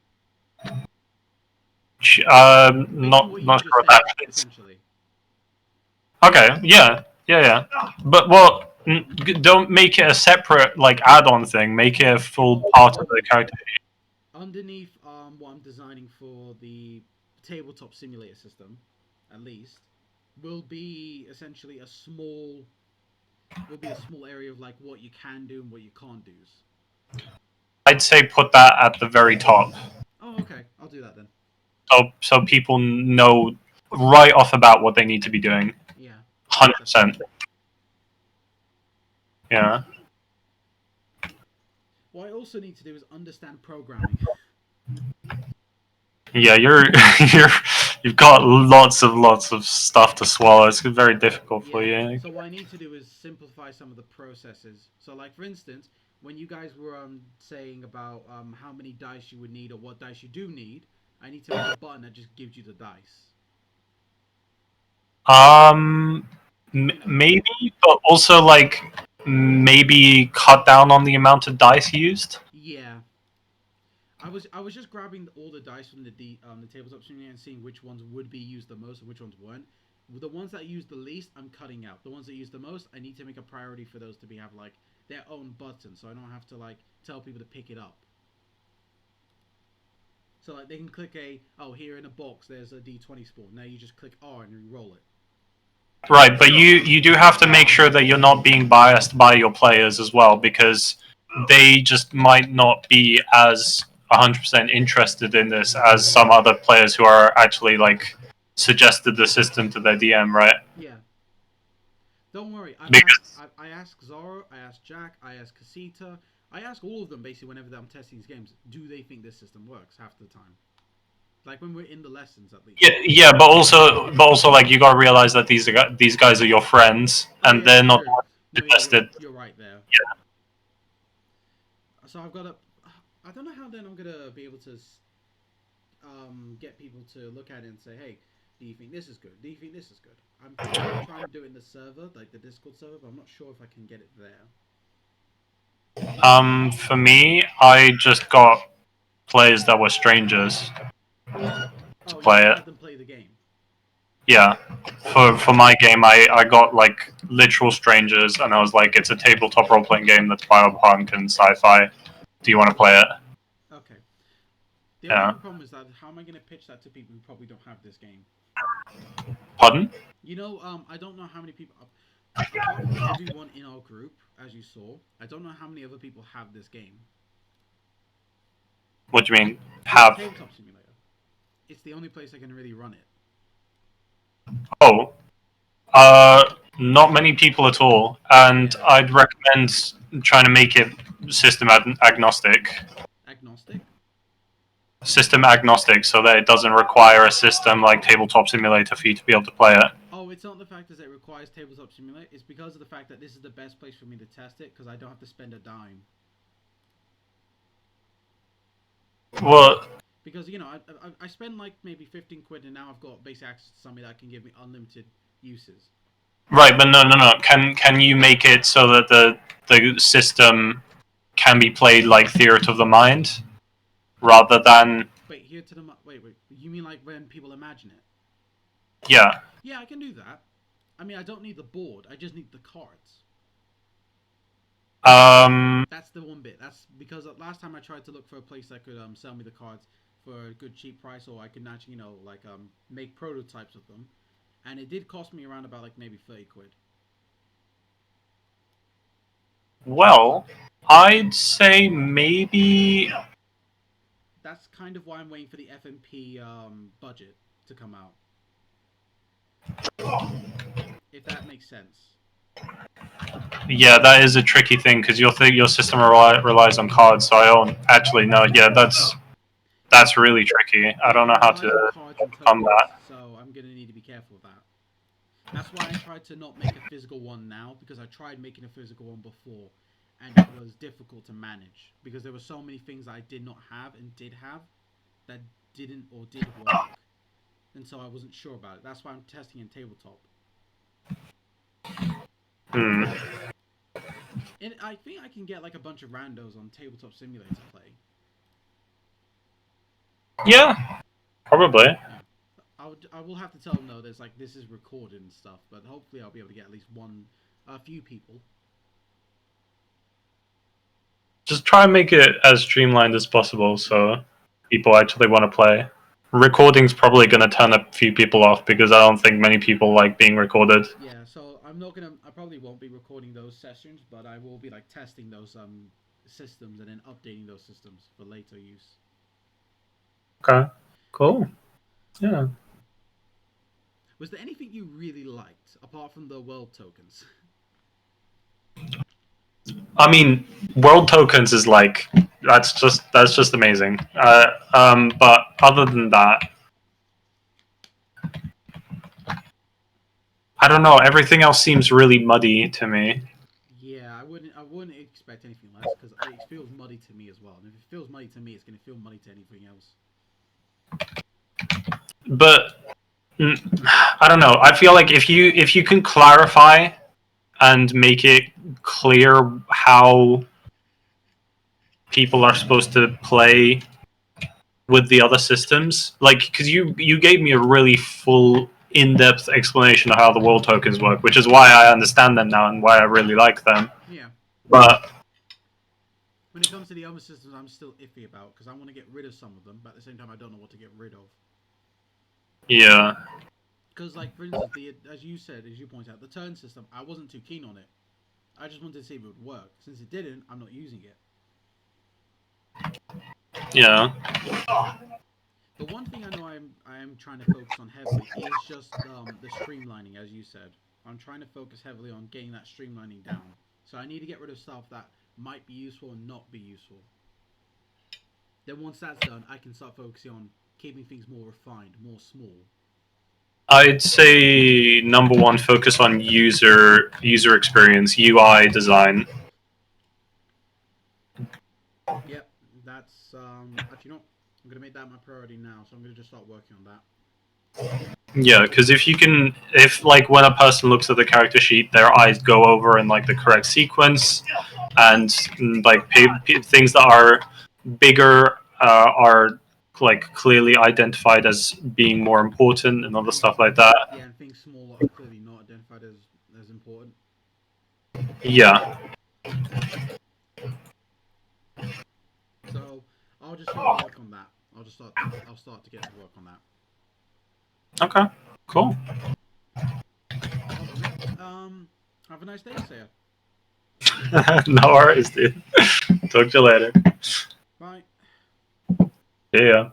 sheet. Not What you not just sure what said, that is. essentially. Okay, yeah. But well, don't make it a separate like add-on thing. Make it a full part of the character. Underneath what I'm designing for the tabletop simulator system, at least, will be essentially a small area of like what you can do and what you can't do. I'd say put that at the very top, Oh, okay. I'll do that then. so people know right off the bat what they need to be doing. Yeah. 100%. Yeah. What I also need to do is understand programming. Yeah, you've got lots of stuff to swallow. It's very difficult for you. So what I need to do is simplify some of the processes. So, like for instance, when you guys were saying about how many dice you would need or what dice you do need, I need to make a button that just gives you the dice. Maybe, but also like maybe cut down on the amount of dice used. Yeah. I was just grabbing all the dice from the tabletop simulator and seeing which ones would be used the most and which ones weren't. The ones that use the least, I'm cutting out. The ones that use the most, I need to make a priority for those to have like their own button, so I don't have to like tell people to pick it up. So like they can click here in a box there's a D20 spawn. Now you just click R and you roll it. Right, but you do have to make sure that you're not being biased by your players as well, because they just might not be as 100% interested in this as some other players who are actually like suggested the system to their DM, right? Yeah. Don't worry. I ask Zoro, I ask Jack, I ask Casita, I ask all of them basically whenever I'm testing these games. Do they think this system works half the time? Like when we're in the lessons, at least. Yeah, but also, like you gotta realize that these guys are your friends, and they're not invested. You're right there. Yeah. So I've got to. I don't know how then I'm gonna be able to get people to look at it and say, hey, do you think this is good? Do you think this is good? I'm trying to do it in the server, like the Discord server, but I'm not sure if I can get it there. For me, I just got players that were strangers to play it. Had them play the game. Yeah, for my game, I got like literal strangers, and I was like, it's a tabletop role playing game that's biopunk and sci-fi. Do you want to play it? Okay. The only problem is that how am I going to pitch that to people who probably don't have this game? Pardon? You know, I don't know how many people. Apart from everyone in our group, as you saw, I don't know how many other people have this game. What do you mean? Have? Tabletop Simulator. It's the only place I can really run it. Oh, not many people at all, and I'd recommend trying to make it system agnostic. Agnostic? System agnostic, so that it doesn't require a system like Tabletop Simulator for you to be able to play it. Oh, it's not the fact that it requires Tabletop Simulator. It's because of the fact that this is the best place for me to test it, because I don't have to spend a dime. Well, because you know, I spend like maybe 15 quid, and now I've got basic access to somebody that can give me unlimited uses. Right, but no. Can you make it so that the system can be played like Theatre of the Mind, rather than? Wait, wait. You mean like when people imagine it? Yeah. Yeah, I can do that. I mean, I don't need the board. I just need the cards. That's the one bit. That's because last time I tried to look for a place that could sell me the cards for a good cheap price, or I could actually, make prototypes of them, and it did cost me around about like maybe 30 quid. Well, I'd say maybe. That's kind of why I'm waiting for the FMP budget to come out. If that makes sense. Yeah, that is a tricky thing because your system relies on cards, so I don't actually know. Yeah, that's really tricky. I don't know how to overcome that. So I'm gonna need to be careful of that. That's why I tried to not make a physical one now, because I tried making a physical one before, and it was difficult to manage because there were so many things I did not have and did have that didn't or did work, and so I wasn't sure about it. That's why I'm testing in tabletop. Hmm. And I think I can get like a bunch of randos on Tabletop Simulator to play. Yeah, probably. I will have to tell them though. There's like this is recorded and stuff, but hopefully I'll be able to get at least a few people. Just try and make it as streamlined as possible so people actually want to play. Recording's probably going to turn a few people off because I don't think many people like being recorded. Yeah, so I probably won't be recording those sessions, but I will be like testing those systems and then updating those systems for later use. Okay, cool. Yeah. Was there anything you really liked apart from the world tokens? I mean, world tokens is like that's just amazing. But other than that, I don't know. Everything else seems really muddy to me. Yeah, I wouldn't expect anything less because it feels muddy to me as well. And if it feels muddy to me, it's going to feel muddy to anything else. But I don't know. I feel like if you can clarify and make it clear how people are supposed to play with the other systems, like because you gave me a really full in-depth explanation of how the world tokens work, which is why I understand them now and why I really like them. Yeah. But when it comes to the other systems, I'm still iffy about because I want to get rid of some of them, but at the same time, I don't know what to get rid of. Yeah. Because, like, for instance, as you point out, the turn system, I wasn't too keen on it. I just wanted to see if it would work. Since it didn't, I'm not using it. Yeah. The one thing I know I am trying to focus on heavily is just the streamlining, as you said. I'm trying to focus heavily on getting that streamlining down. So I need to get rid of stuff that might be useful and not be useful. Then once that's done, I can start focusing on keeping things more refined, more small. I'd say number one, focus on user experience, UI design. Yep, that's actually not. I'm gonna make that my priority now, so I'm gonna just start working on that. Yeah, because if like when a person looks at the character sheet, their eyes go over in like the correct sequence, and like things that are bigger are like clearly identified as being more important and other stuff like that. Yeah, and things smaller are clearly not identified as important. Yeah. So I'll just start work on that. I'll start to get to work on that. Okay. Cool. Have a nice day, Saya. No worries, dude. Talk to you later. Bye. Yeah.